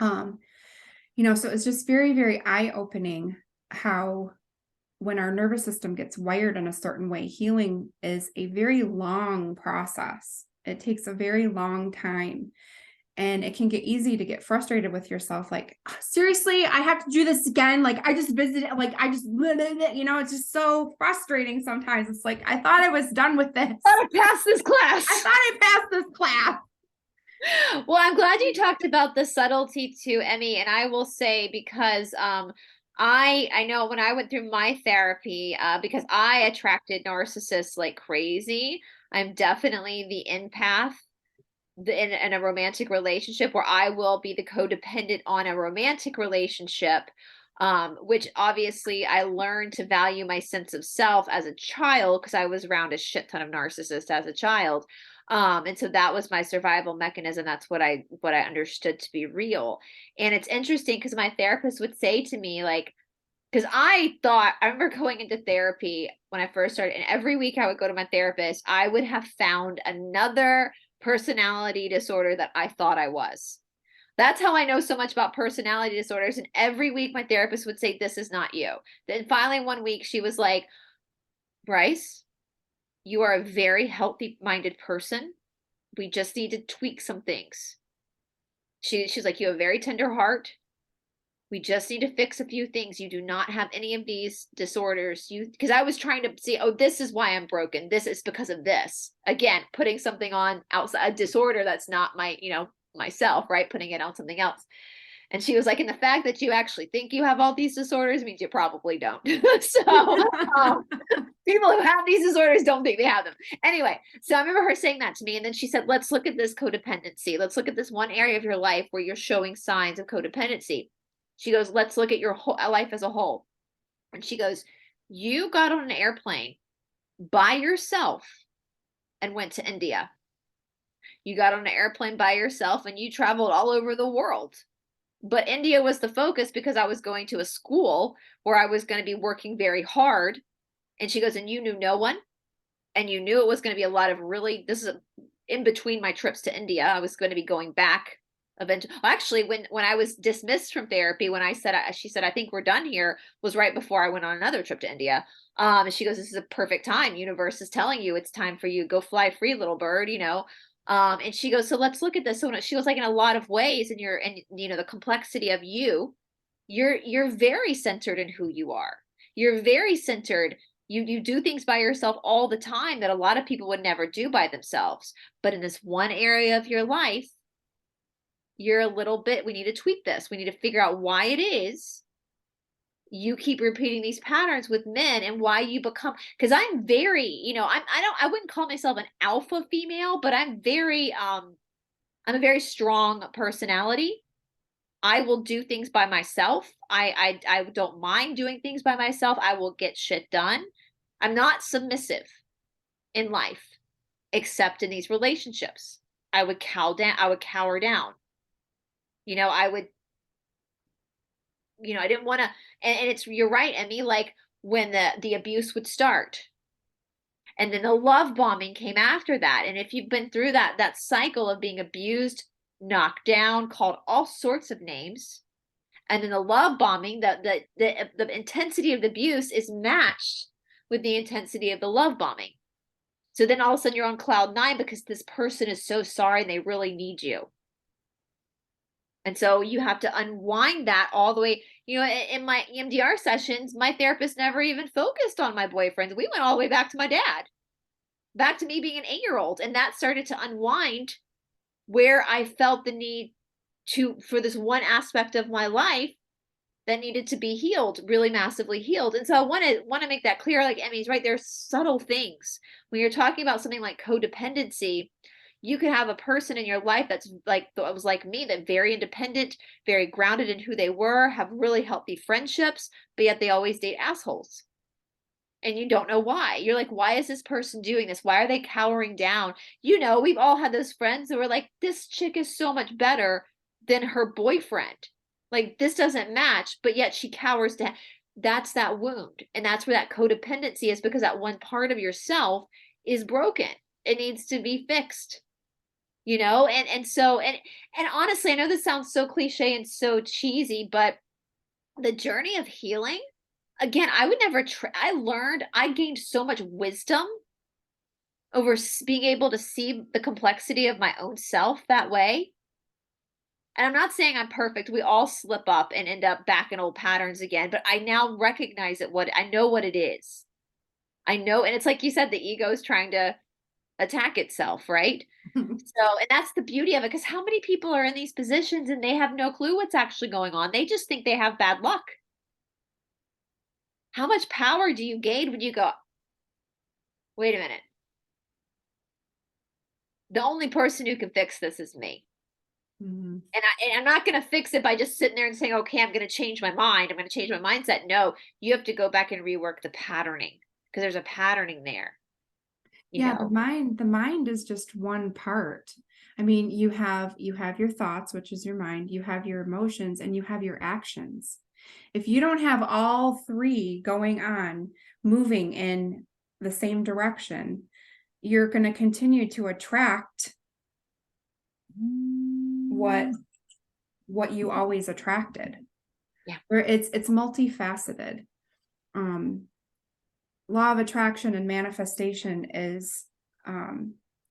Speaker 2: So it's just very, very eye-opening how when our nervous system gets wired in a certain way, healing is a very long process. It takes a very long time. And it can get easy to get frustrated with yourself. Like, seriously, I have to do this again. Like, I just visited, like, it's just so frustrating sometimes. It's like, I thought I was done with this.
Speaker 1: I thought I passed this class.
Speaker 2: I thought I passed this class.
Speaker 1: Well, I'm glad you talked about the subtlety too, Emmy. And I will say, because I know when I went through my therapy, because I attracted narcissists like crazy. I'm definitely the empath in a romantic relationship, where I will be the codependent on a romantic relationship, which obviously I learned to value my sense of self as a child, because I was around a shit ton of narcissists as a child. And so that was my survival mechanism. That's what I understood to be real. And it's interesting because my therapist would say to me, like, because I remember going into therapy when I first started, and every week I would go to my therapist, I would have found another personality disorder that I thought I was. That's how I know so much about personality disorders. And every week my therapist would say, this is not you. Then finally one week she was like, Bryce, you are a very healthy minded person. We just need to tweak some things. She's like, you have a very tender heart. We just need to fix a few things. You do not have any of these disorders. Because I was trying to see, oh, this is why I'm broken. This is because of this. Again, putting something on outside, a disorder that's not myself, right? Putting it on something else. And she was like, and the fact that you actually think you have all these disorders means you probably don't. So people who have these disorders don't think they have them. Anyway, so I remember her saying that to me. And then she said, let's look at this codependency. Let's look at this one area of your life where you're showing signs of codependency. She goes, let's look at your whole life as a whole. And she goes, you got on an airplane by yourself and went to India. You got on an airplane by yourself and you traveled all over the world. But India was the focus because I was going to a school where I was going to be working very hard. And she goes, and you knew no one. And you knew it was going to be a lot of this is in between my trips to India. I was going to be going back eventually. Actually, when I was dismissed from therapy, when she said, I think we're done here, was right before I went on another trip to India. And she goes, this is a perfect time. Universe is telling you it's time for you to go fly free, little bird, and she goes, so let's look at this. So she was like, in a lot of ways, and the complexity of you're very centered in who you are. You're very centered. You do things by yourself all the time that a lot of people would never do by themselves. But in this one area of your life, you're a little bit, we need to tweak this. We need to figure out why it is you keep repeating these patterns with men, and why you become, because I'm very, I wouldn't call myself an alpha female, but I'm a very strong personality. I will do things by myself. I don't mind doing things by myself. I will get shit done. I'm not submissive in life, except in these relationships. I would cower down. I would, I didn't want to, and you're right, Emmy, like when the abuse would start, and then the love bombing came after that. And if you've been through that cycle of being abused knocked down, called all sorts of names. And then the love bombing, the intensity of the abuse is matched with the intensity of the love bombing. So then all of a sudden you're on cloud nine because this person is so sorry and they really need you. And so you have to unwind that all the way. You know, in my EMDR sessions, my therapist never even focused on my boyfriends. We went all the way back to my dad, back to me being an 8-year-old. And that started to unwind where I felt the need for this one aspect of my life that needed to be healed, really massively healed. And so I want to make that clear. Like Emmy's right, there's subtle things. When you're talking about something like codependency, you could have a person in your life that's like, that was like me, that very independent, very grounded in who they were, have really healthy friendships, but yet they always date assholes. And you don't know why. You're like, why is this person doing this? Why are they cowering down? You know, we've all had those friends that were like, this chick is so much better than her boyfriend. Like, this doesn't match, but yet she cowers down. That's that wound. And that's where that codependency is, because that one part of yourself is broken. It needs to be fixed. You know, and honestly, I know this sounds so cliche and so cheesy, but the journey of healing, again, I would never I gained so much wisdom over being able to see the complexity of my own self that way. And I'm not saying I'm perfect. We all slip up and end up back in old patterns again, but I now recognize I know what it is. I know, and it's like you said, the ego is trying to attack itself, right? So, and that's the beauty of it, because how many people are in these positions and they have no clue what's actually going on? They just think they have bad luck. How much power do you gain when you go, wait a minute, the only person who can fix this is me.
Speaker 2: Mhm.
Speaker 1: And I'm not going to fix it by just sitting there and saying, okay, I'm going to change my mind. I'm going to change my mindset. No, you have to go back and rework the patterning, because there's a patterning there, you
Speaker 2: Yeah,
Speaker 1: know?
Speaker 2: the mind is just one part. I mean, you have your thoughts, which is your mind, you have your emotions, and you have your actions. If you don't have all three going on, moving in the same direction, you're going to continue to attract what you always attracted.
Speaker 1: Yeah.
Speaker 2: Where it's multifaceted. Law of attraction and manifestation is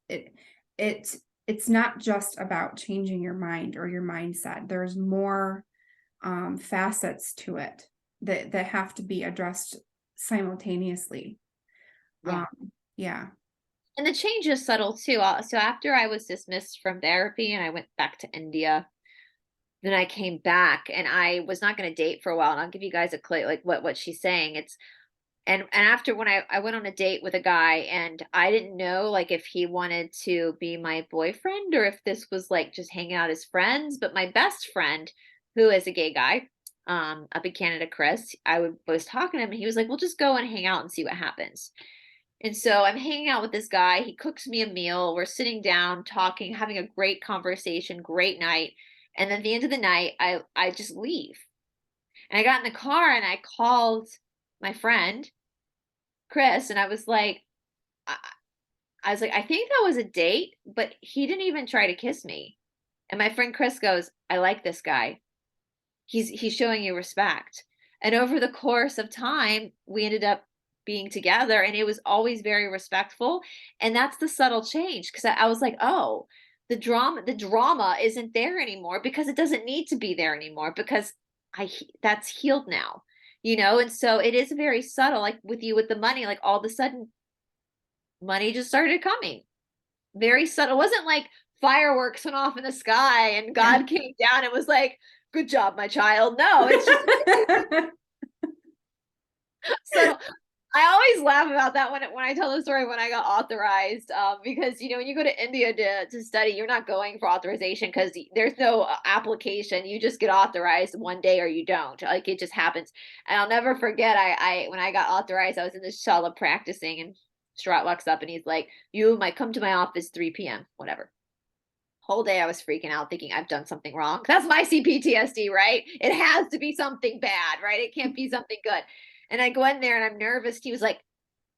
Speaker 2: it it it's not just about changing your mind or your mindset. There's more facets to it that have to be addressed simultaneously.
Speaker 1: Yeah.
Speaker 2: Yeah.
Speaker 1: And the change is subtle too. So after I was dismissed from therapy and I went back to India, then I came back and I was not going to date for a while. And I'll give you guys a clue, like what she's saying. It's and after when I went on a date with a guy, and I didn't know like if he wanted to be my boyfriend or if this was like just hanging out as friends. But my best friend, who is a gay guy, up in Canada, Chris, was talking to him and he was like, "Well, just go and hang out and see what happens." And so I'm hanging out with this guy. He cooks me a meal. We're sitting down, talking, having a great conversation, great night. And then at the end of the night, I just leave. And I got in the car and I called my friend, Chris, and I, I was like, I think that was a date, but he didn't even try to kiss me. And my friend Chris goes, I like this guy. He's showing you respect. And over the course of time, we ended up being together, and it was always very respectful. And that's the subtle change, because I was like, oh, the drama isn't there anymore, because it doesn't need to be there anymore, because that's healed now, you know. And so it is very subtle, like with you with the money, like all of a sudden money just started coming. Very subtle. It wasn't like fireworks went off in the sky and
Speaker 2: Yeah.
Speaker 1: God came down and was like, good job, my child. No, it's just so I always laugh about that when I tell the story when I got authorized, because you know when you go to India to study, you're not going for authorization because there's no application. You just get authorized one day or you don't. Like it just happens. And I'll never forget. I when I got authorized, I was in the shala practicing, and Strat walks up and he's like, "You might come to my office 3 p.m. Whatever." Whole day I was freaking out, thinking I've done something wrong. That's my CPTSD, right? It has to be something bad, right? It can't be something good. And I go in there and I'm nervous. He was like,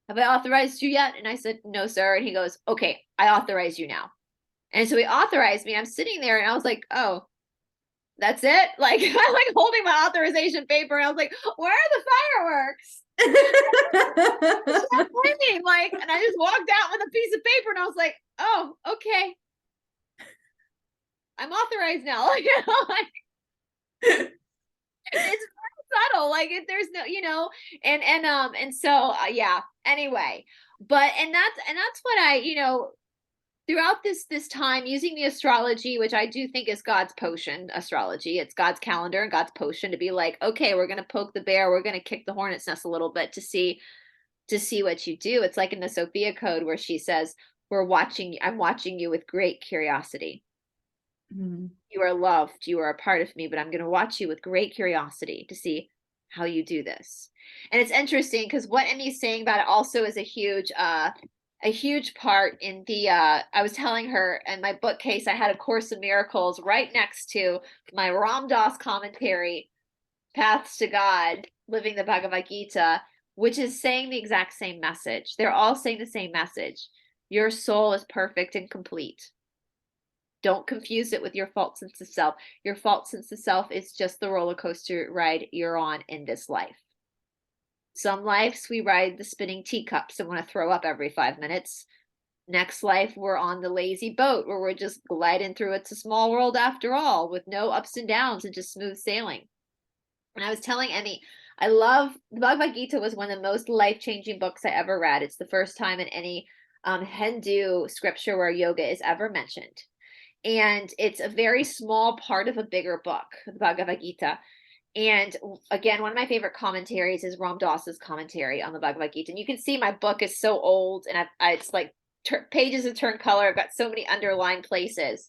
Speaker 1: have I authorized you yet? And I said, no, sir. And he goes, okay, I authorize you now. And so he authorized me. I'm sitting there and I was like, oh, that's it? Like, I'm like holding my authorization paper and I was like, where are the fireworks? Like, and I just walked out with a piece of paper and I was like, oh, okay. I'm authorized now. You know, like, it's subtle. Like, if there's no, you know, and so yeah. Anyway, but and that's what I, you know, throughout this time using the astrology, which I do think is God's potion. Astrology, it's God's calendar and God's potion to be like, okay, we're gonna poke the bear, we're gonna kick the hornet's nest a little bit to see what you do. It's like in the Sophia Code where she says, I'm watching you with great curiosity.
Speaker 2: Mm.
Speaker 1: You are loved, you are a part of me, but I'm going to watch you with great curiosity to see how you do this. And it's interesting because what Emmy's saying about it also is a huge part in the I was telling her in my bookcase I had a Course in Miracles right next to my Ram Dass commentary, Paths to God, Living the Bhagavad Gita, which is saying the exact same message. They're all saying the same message. Your soul is perfect and complete. Don't confuse it with your false sense of self. Your false sense of self is just the roller coaster ride you're on in this life. Some lives we ride the spinning teacups and want to throw up every 5 minutes. Next life, we're on the lazy boat where we're just gliding through. It's a small world after all, with no ups and downs and just smooth sailing. And I was telling Emmy, I love the Bhagavad Gita was one of the most life-changing books I ever read. It's the first time in any Hindu scripture where yoga is ever mentioned. And it's a very small part of a bigger book, the Bhagavad Gita. And again, one of my favorite commentaries is Ram Dass's commentary on the Bhagavad Gita. And you can see my book is so old and it's like pages have turned color. I've got so many underlined places.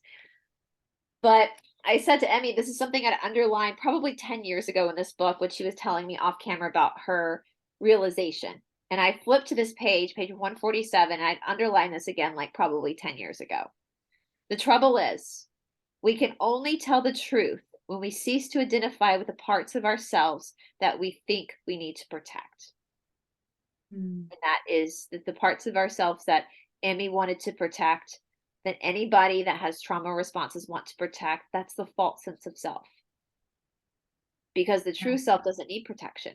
Speaker 1: But I said to Emmy, this is something I'd underlined probably 10 years ago in this book, when she was telling me off camera about her realization. And I flipped to this page 147, and I'd underlined this again like probably 10 years ago. The trouble is, we can only tell the truth when we cease to identify with the parts of ourselves that we think we need to protect. And that is the parts of ourselves that Emmy wanted to protect, that anybody that has trauma responses want to protect. That's the false sense of self. Because the true self doesn't need protection.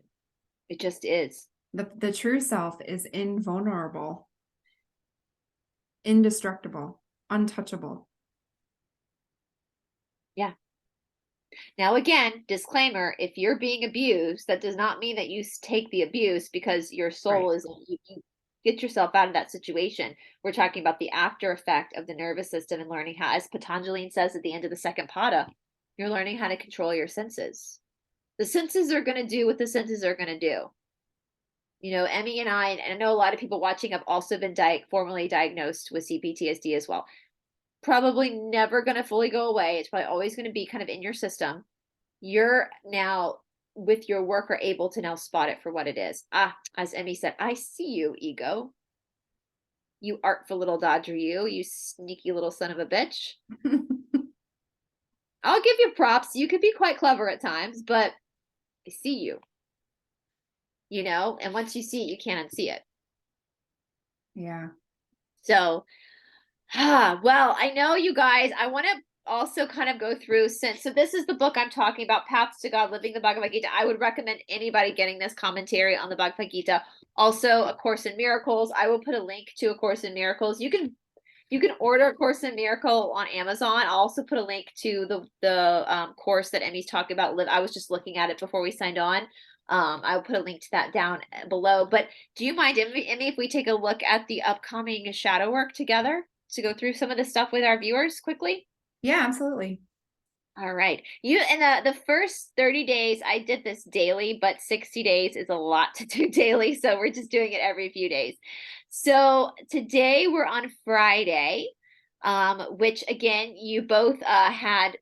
Speaker 1: It just is.
Speaker 2: The true self is invulnerable, indestructible, untouchable.
Speaker 1: Yeah. Now, again, disclaimer, if you're being abused, that does not mean that you take the abuse because your soul is, you get yourself out of that situation. We're talking about the after effect of the nervous system and learning how, as Patanjali says at the end of the second pada, you're learning how to control your senses. The senses are going to do what the senses are going to do. You know, Emmy and I know a lot of people watching have also been formally diagnosed with CPTSD as well. Probably never going to fully go away. It's probably always going to be kind of in your system. You're now, with your work, are able to now spot it for what it is. As Emmy said, I see you, ego. You artful little dodger, you sneaky little son of a bitch. I'll give you props. You could be quite clever at times, but I see you. You know, and once you see it, you can't unsee it.
Speaker 2: Yeah.
Speaker 1: So, well, I know you guys, I want to also kind of go through so this is the book I'm talking about, Paths to God, Living the Bhagavad Gita. I would recommend anybody getting this commentary on the Bhagavad Gita. Also, A Course in Miracles. I will put a link to A Course in Miracles. You can order A Course in Miracle on Amazon. I'll also put a link to the course that Emmy's talking about. I was just looking at it before we signed on. I'll put a link to that down below. But do you mind, Emmy, if we take a look at the upcoming shadow work together to go through some of the stuff with our viewers quickly?
Speaker 2: Yeah, absolutely.
Speaker 1: All right. You in the first 30 days, I did this daily, but 60 days is a lot to do daily. So we're just doing it every few days. So today we're on Friday, which again, you both had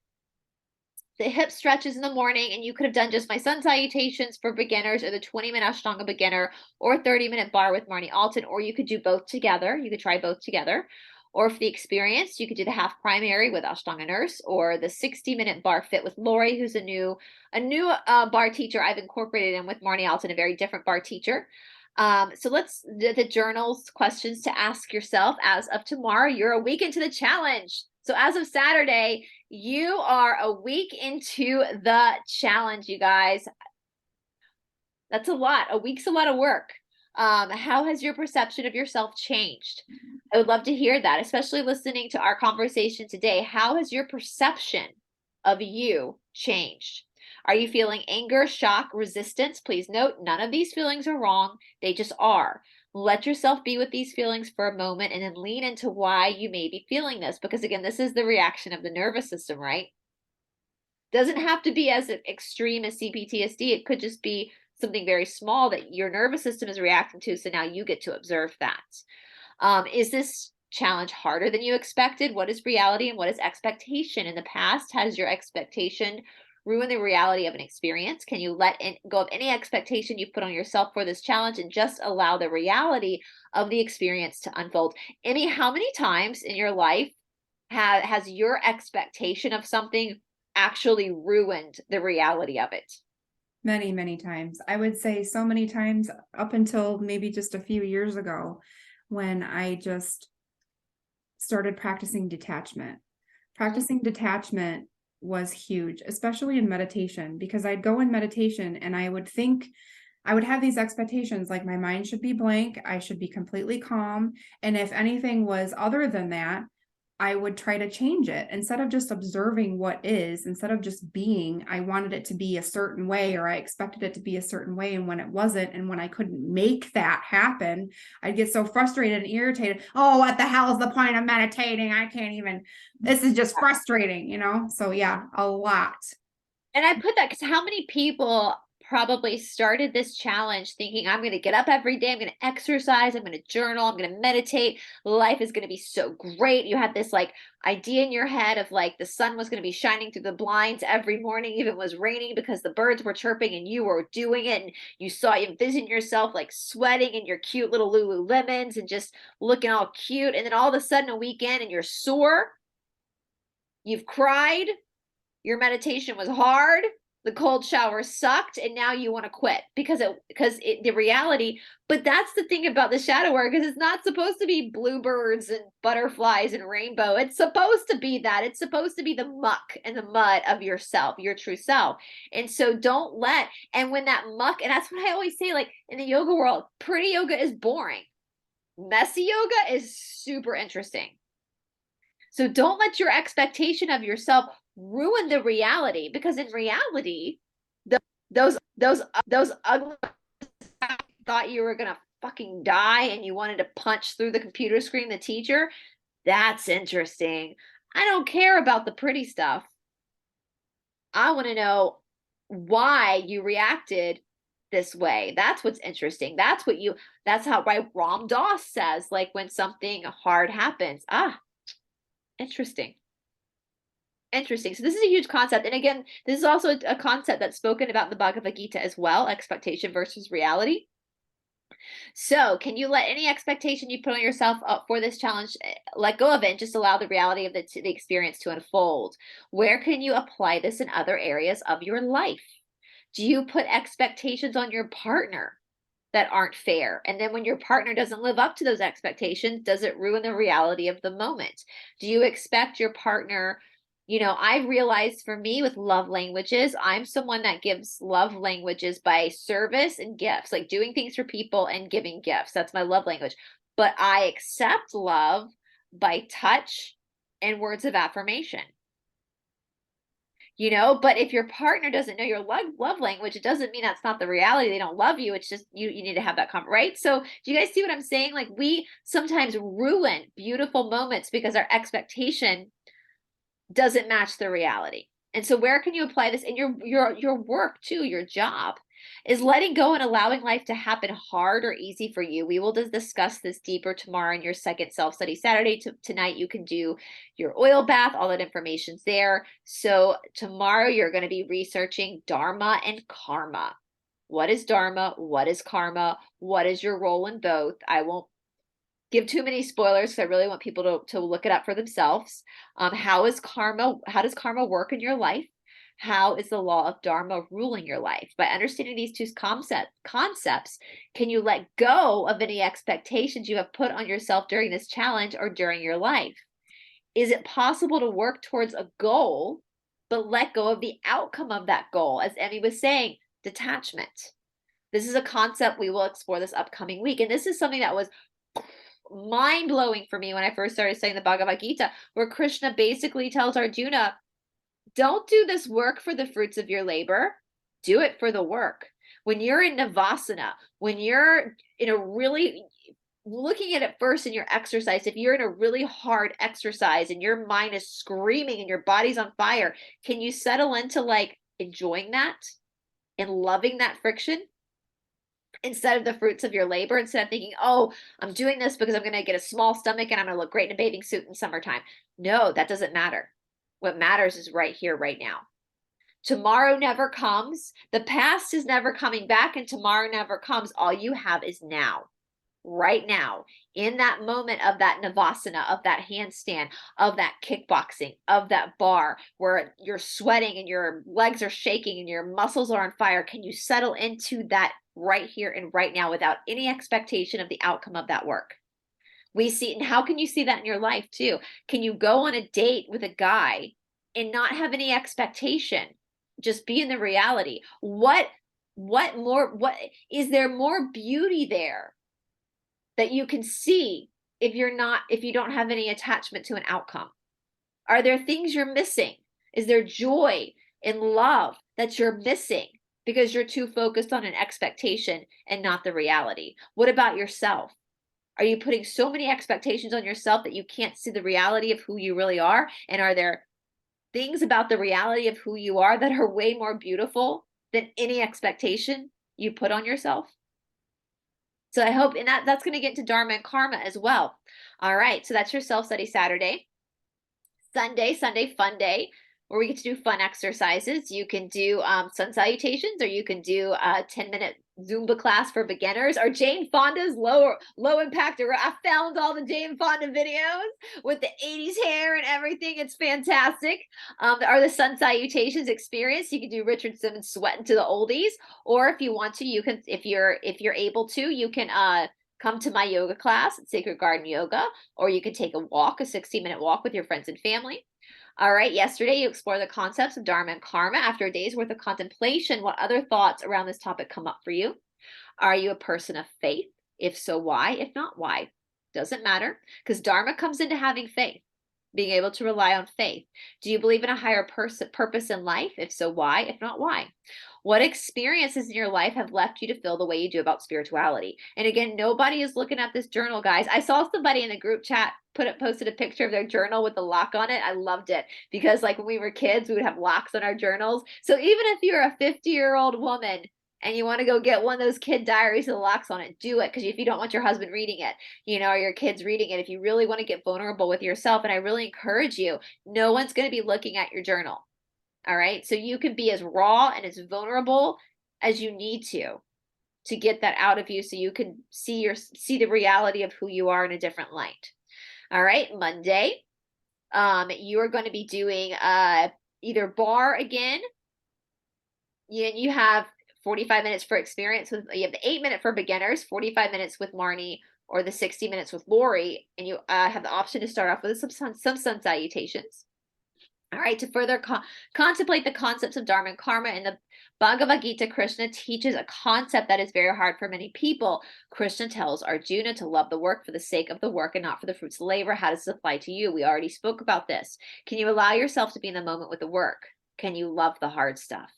Speaker 1: the hip stretches in the morning, and you could have done just my sun salutations for beginners, or the 20-minute Ashtanga beginner, or 30-minute bar with Marnie Alton, or you could do both together. You could try both together. Or for the experience, you could do the half primary with Ashtanga Nurse, or the 60-minute bar fit with Lori, who's a new bar teacher I've incorporated in with Marnie Alton, a very different bar teacher. So let's the journals, questions to ask yourself as of tomorrow. You're a week into the challenge. So as of Saturday, you are a week into the challenge, you guys. That's a lot. A week's a lot of work. How has your perception of yourself changed? I would love to hear that, especially listening to our conversation today. How has your perception of you changed? Are you feeling anger, shock, resistance? Please note, none of these feelings are wrong. They just are. Let yourself be with these feelings for a moment and then lean into why you may be feeling this. Because again, this is the reaction of the nervous system, right? Doesn't have to be as extreme as CPTSD. It could just be something very small that your nervous system is reacting to. So now you get to observe that. Is this challenge harder than you expected? What is reality and what is expectation? In the past, has your expectation ruined the reality of an experience? Can you let go of any expectation you put on yourself for this challenge and just allow the reality of the experience to unfold? Emmy, how many times in your life has your expectation of something actually ruined the reality of it?
Speaker 2: Many, many times. I would say so many times, up until maybe just a few years ago, when I just started practicing detachment. Practicing detachment was huge, especially in meditation, because I'd go in meditation and I would have these expectations, like my mind should be blank, I should be completely calm. And if anything was other than that, I would try to change it. Instead of just observing what is, instead of just being, I wanted it to be a certain way, or I expected it to be a certain way. And when it wasn't, and when I couldn't make that happen, I'd get so frustrated and irritated. Oh, what the hell is the point of meditating? I can't even, this is just frustrating, you know? So yeah, a lot.
Speaker 1: And I put that because how many people probably started this challenge thinking, I'm going to get up every day, I'm going to exercise, I'm going to journal, I'm going to meditate, life is going to be so great. You had this like idea in your head of like the sun was going to be shining through the blinds every morning, even if it was raining, because the birds were chirping and you were doing it. And you envisioned yourself like sweating in your cute little Lululemons and just looking all cute. And then all of a sudden, a weekend and you're sore, you've cried, your meditation was hard, the cold shower sucked, and now you want to quit because the reality. But that's the thing about the shadow work, is it's not supposed to be bluebirds and butterflies and rainbow. It's supposed to be that. It's supposed to be the muck and the mud of yourself, your true self. And so don't let, and when that muck, and that's what I always say, like in the yoga world, pretty yoga is boring. Messy yoga is super interesting. So don't let your expectation of yourself ruin the reality, because in reality, those ugly thought you were gonna fucking die and you wanted to punch through the computer screen the teacher. That's interesting. I don't care about the pretty stuff. I want to know why you reacted this way. That's what's interesting. That's how, right, Ram Dass says, like when something hard happens, interesting. Interesting. So this is a huge concept. And again, this is also a concept that's spoken about in the Bhagavad Gita as well, expectation versus reality. So can you let any expectation you put on yourself up for this challenge, let go of it and just allow the reality of the experience to unfold? Where can you apply this in other areas of your life? Do you put expectations on your partner that aren't fair? And then when your partner doesn't live up to those expectations, does it ruin the reality of the moment? Do you expect your partner, I realized for me with love languages, I'm someone that gives love languages by service and gifts, like doing things for people and giving gifts. That's my love language. But I accept love by touch and words of affirmation. But if your partner doesn't know your love language, it doesn't mean that's not the reality. They don't love you. It's just you need to have that right? So do you guys see what I'm saying? Like, we sometimes ruin beautiful moments because our expectation doesn't match the reality. And so where can you apply this in your work too, your job? Is letting go and allowing life to happen hard or easy for you? We will discuss this deeper tomorrow in your second self-study Saturday. Tonight you can do your oil bath. All that information's there. So tomorrow you're going to be researching Dharma and karma. What is Dharma? What is karma? What is your role in both? I won't give too many spoilers, because I really want people to look it up for themselves. How does karma work in your life? How is the law of Dharma ruling your life? By understanding these two concepts, can you let go of any expectations you have put on yourself during this challenge or during your life? Is it possible to work towards a goal, but let go of the outcome of that goal? As Emmy was saying, detachment. This is a concept we will explore this upcoming week. And this is something that was mind blowing for me when I first started studying the Bhagavad Gita, where Krishna basically tells Arjuna, don't do this work for the fruits of your labor, do it for the work. When you're in Navasana, when you're in a really, looking at it first in your exercise, if you're in a really hard exercise and your mind is screaming and your body's on fire, can you settle into like enjoying that and loving that friction instead of the fruits of your labor, instead of thinking, oh, I'm doing this because I'm going to get a small stomach and I'm going to look great in a bathing suit in summertime? No, that doesn't matter. What matters is right here, right now. Tomorrow never comes. The past is never coming back, and tomorrow never comes. All you have is now, right now, in that moment of that Navasana, of that handstand, of that kickboxing, of that bar where you're sweating and your legs are shaking and your muscles are on fire. Can you settle into that right here and right now without any expectation of the outcome of that work? We see, and how can you see that in your life too? Can you go on a date with a guy and not have any expectation? Just be in the reality. What is there more beauty there that you can see if you don't have any attachment to an outcome? Are there things you're missing? Is there joy and love that you're missing because you're too focused on an expectation and not the reality? What about yourself? Are you putting so many expectations on yourself that you can't see the reality of who you really are? And are there things about the reality of who you are that are way more beautiful than any expectation you put on yourself? So I hope, and that's going to get into Dharma and Karma as well. All right, so that's your self-study Saturday. Sunday, fun day, where we get to do fun exercises. You can do sun salutations, or you can do a 10-minute Zumba class for beginners, or Jane Fonda's low impact. I found all the Jane Fonda videos with the 80s hair and everything. It's fantastic. There are the sun salutations experience. You can do Richard Simmons sweating to the oldies, or if you want to, you can, if you're able to, you can come to my yoga class at Sacred Garden Yoga, or you can take a walk, a 60-minute walk with your friends and family. All right, yesterday you explored the concepts of Dharma and Karma. After a day's worth of contemplation, what other thoughts around this topic come up for you? Are you a person of faith? If so, why? If not, why? Doesn't matter, because Dharma comes into having faith, being able to rely on faith. Do you believe in a higher purpose in life? If so, why? If not, why? What experiences in your life have left you to feel the way you do about spirituality? And again, nobody is looking at this journal, guys. I saw somebody in the group chat posted a picture of their journal with the lock on it. I loved it, because like when we were kids, we would have locks on our journals. So even if you're a 50-year-old woman and you want to go get one of those kid diaries with the locks on it, do it. Because if you don't want your husband reading it, or your kids reading it, if you really want to get vulnerable with yourself, and I really encourage you, no one's going to be looking at your journal. All right. So you can be as raw and as vulnerable as you need to get that out of you, so you can see the reality of who you are in a different light. All right. Monday, you are going to be doing either bar again. You have 45 minutes for experience you have the 8-minute for beginners, 45 minutes with Marnie, or the 60 minutes with Lori. And you have the option to start off with some sun salutations. All right, to further contemplate the concepts of Dharma and Karma, in the Bhagavad Gita, Krishna teaches a concept that is very hard for many people. Krishna tells Arjuna to love the work for the sake of the work and not for the fruits of labor. How does this apply to you? We already spoke about this. Can you allow yourself to be in the moment with the work? Can you love the hard stuff?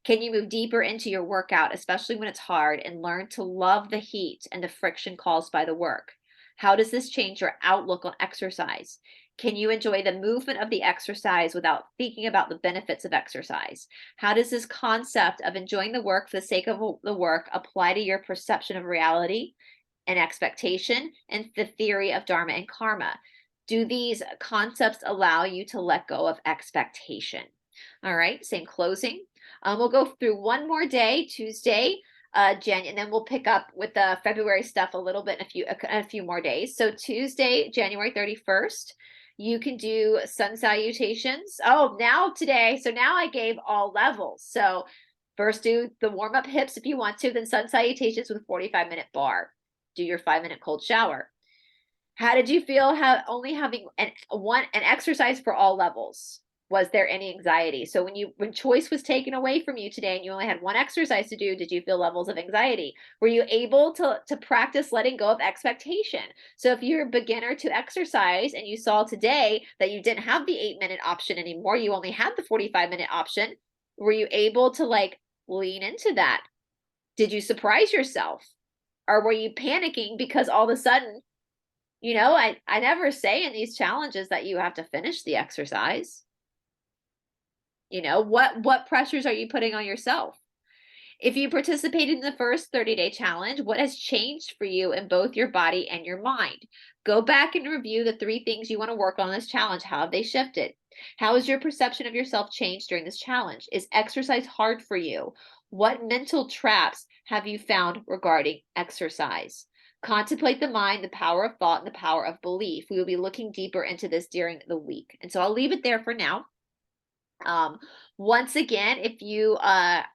Speaker 1: Can you move deeper into your workout, especially when it's hard, and learn to love the heat and the friction caused by the work? How does this change your outlook on exercise? Can you enjoy the movement of the exercise without thinking about the benefits of exercise? How does this concept of enjoying the work for the sake of the work apply to your perception of reality and expectation and the theory of Dharma and Karma? Do these concepts allow you to let go of expectation? All right, same closing. We'll go through one more day, Tuesday, and then we'll pick up with the February stuff a little bit in a few more days. So Tuesday, January 31st, you can do sun salutations. Oh, now I gave all levels. So first do the warm-up hips if you want to, then sun salutations with a 45-minute bar. Do your 5-minute cold shower. How did you feel only having an exercise for all levels? Was there any anxiety? So when choice was taken away from you today and you only had one exercise to do, did you feel levels of anxiety? Were you able to practice letting go of expectation? So if you're a beginner to exercise and you saw today that you didn't have the 8-minute option anymore, you only had the 45-minute option, were you able to like lean into that? Did you surprise yourself? Or were you panicking because all of a sudden, I never say in these challenges that you have to finish the exercise. What pressures are you putting on yourself? If you participated in the first 30-day challenge, what has changed for you in both your body and your mind? Go back and review the 3 things you want to work on this challenge. How have they shifted? How has your perception of yourself changed during this challenge? Is exercise hard for you? What mental traps have you found regarding exercise? Contemplate the mind, the power of thought, and the power of belief. We will be looking deeper into this during the week. And so I'll leave it there for now. Once again, if you if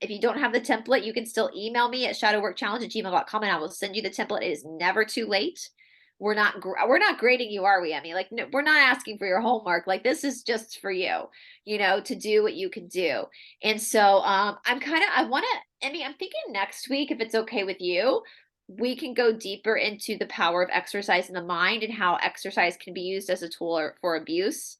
Speaker 1: you don't have the template, you can still email me at shadowworkchallenge@gmail.com and I will send you the template. It is never too late. We're not grading you, are we, Emmy? Like, no, we're not asking for your homework. Like, this is just for you, to do what you can do. And so I'm Emmy, I'm thinking next week, if it's okay with you, we can go deeper into the power of exercise in the mind and how exercise can be used as a tool for abuse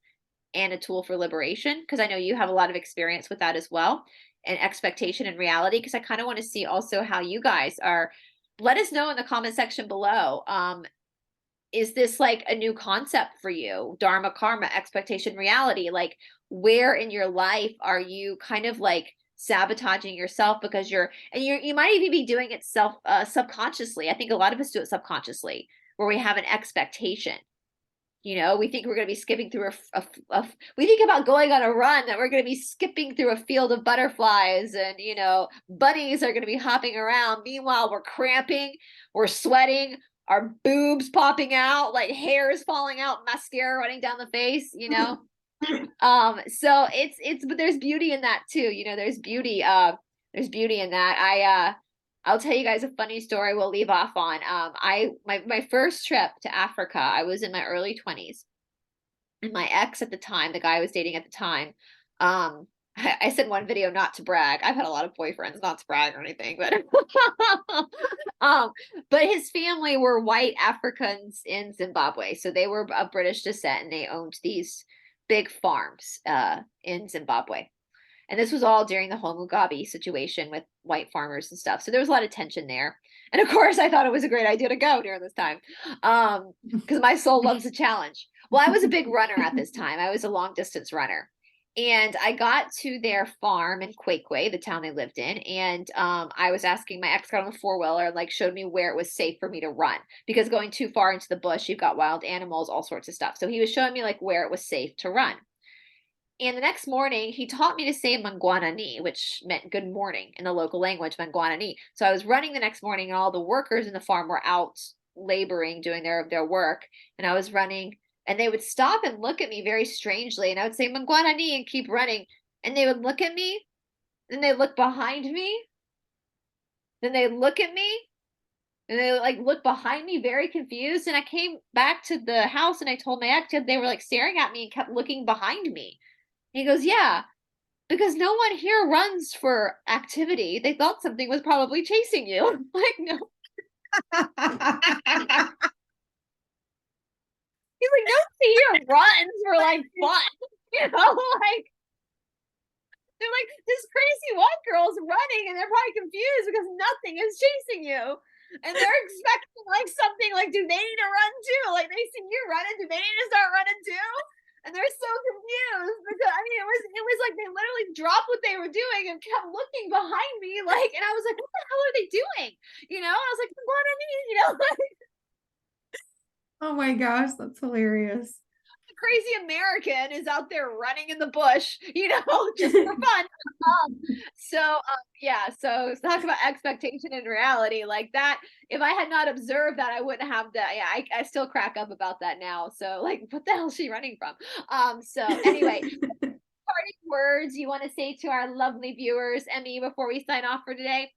Speaker 1: and a tool for liberation, because I know you have a lot of experience with that as well, and expectation and reality, because I kind of want to see also how you guys are. Let us know in the comment section below. Is this like a new concept for you? Dharma, karma, expectation, reality. Like, where in your life are you kind of like sabotaging yourself because you might even be doing it subconsciously. I think a lot of us do it subconsciously, where we have an expectation. We think we're going to be skipping through we think about going on a run that we're going to be skipping through a field of butterflies and, bunnies are going to be hopping around. Meanwhile, we're cramping, we're sweating, our boobs popping out, like hair is falling out, mascara running down the face, So but there's beauty in that too. There's beauty in that. I'll tell you guys a funny story we'll leave off on. My first trip to Africa, I was in my early 20s. And my ex at the time, the guy I was dating at the time, I said one video, not to brag. I've had a lot of boyfriends, not to brag or anything, but but his family were white Africans in Zimbabwe. So they were of British descent and they owned these big farms in Zimbabwe. And this was all during the whole Mugabe situation with white farmers and stuff. So there was a lot of tension there. And of course, I thought it was a great idea to go during this time because my soul loves a challenge. Well, I was a big runner at this time. I was a long distance runner. And I got to their farm in Kwekwe, the town they lived in. And I was asking, my ex got on the 4-wheeler and like showed me where it was safe for me to run, because going too far into the bush, you've got wild animals, all sorts of stuff. So he was showing me like where it was safe to run. And the next morning, he taught me to say Mangwanani, which meant good morning in the local language, Mangwanani. So I was running the next morning, and all the workers in the farm were out laboring, doing their work. And I was running, and they would stop and look at me very strangely. And I would say Mangwanani and keep running. And they would look at me, then they look behind me, then they look at me, and they like look behind me very confused. And I came back to the house and I told my ex, they were like staring at me and kept looking behind me. He goes, yeah, because no one here runs for activity. They thought something was probably chasing you. Like, no. He's like, nobody here runs for like fun. Like, they're like, this crazy white girl's running and they're probably confused because nothing is chasing you. And they're expecting like something like, do they need to run too? Like, they see you running, do they need to start running too? And they're so confused because it was like they literally dropped what they were doing and kept looking behind me, like, and I was like, what the hell are they doing? I was like, what I mean, like,
Speaker 2: oh my gosh, that's hilarious.
Speaker 1: the crazy American is out there running in the bush, just for fun. So talk about expectation and reality like that. If I had not observed that, I wouldn't have that. Yeah, I still crack up about that now. So like, what the hell is she running from? So anyway, parting words you want to say to our lovely viewers, Emmy, before we sign off for today?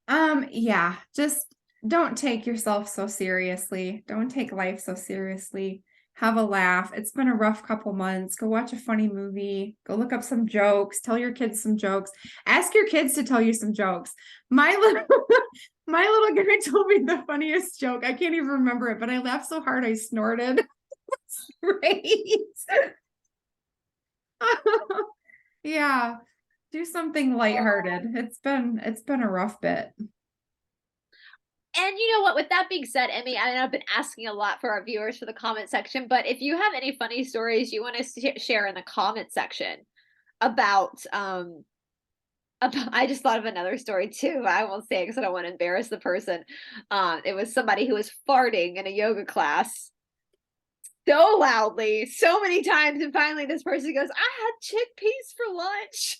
Speaker 2: Yeah, just don't take yourself so seriously. Don't take life so seriously. Have a laugh. It's been a rough couple months. Go watch a funny movie. Go look up some jokes. Tell your kids some jokes. Ask your kids to tell you some jokes. My little my little guy told me the funniest joke. I can't even remember it, but I laughed so hard I snorted. Great. Yeah. Do something lighthearted. It's been a rough bit.
Speaker 1: And you know what? With that being said, Emmy, I know I've been asking a lot for our viewers for the comment section, but if you have any funny stories you want to share in the comment section about, I just thought of another story too. I won't say it because I don't want to embarrass the person. It was somebody who was farting in a yoga class so loudly, so many times, and finally this person goes, "I had chickpeas for lunch."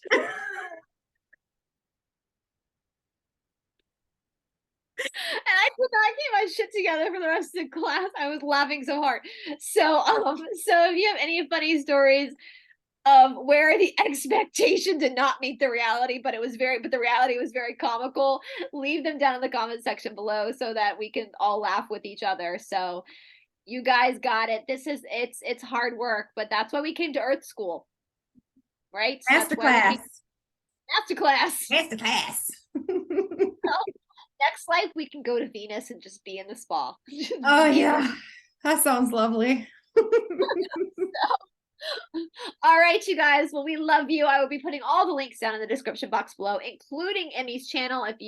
Speaker 1: And I could not keep my shit together for the rest of the class. I was laughing so hard. So if you have any funny stories of where the expectation did not meet the reality, but the reality was very comical, leave them down in the comment section below so that we can all laugh with each other. So you guys got it. It's hard work, but that's why we came to Earth School, right? That's why we came to Masterclass.
Speaker 2: Masterclass.
Speaker 1: Next life we can go to Venus and just be in the spa.
Speaker 2: Oh yeah. That sounds lovely.
Speaker 1: All right, you guys. Well, we love you. I will be putting all the links down in the description box below, including Emmy's channel. If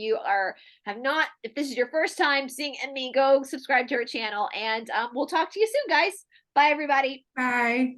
Speaker 1: this is your first time seeing Emmy, go subscribe to her channel, and we'll talk to you soon, guys. Bye, everybody.
Speaker 2: Bye.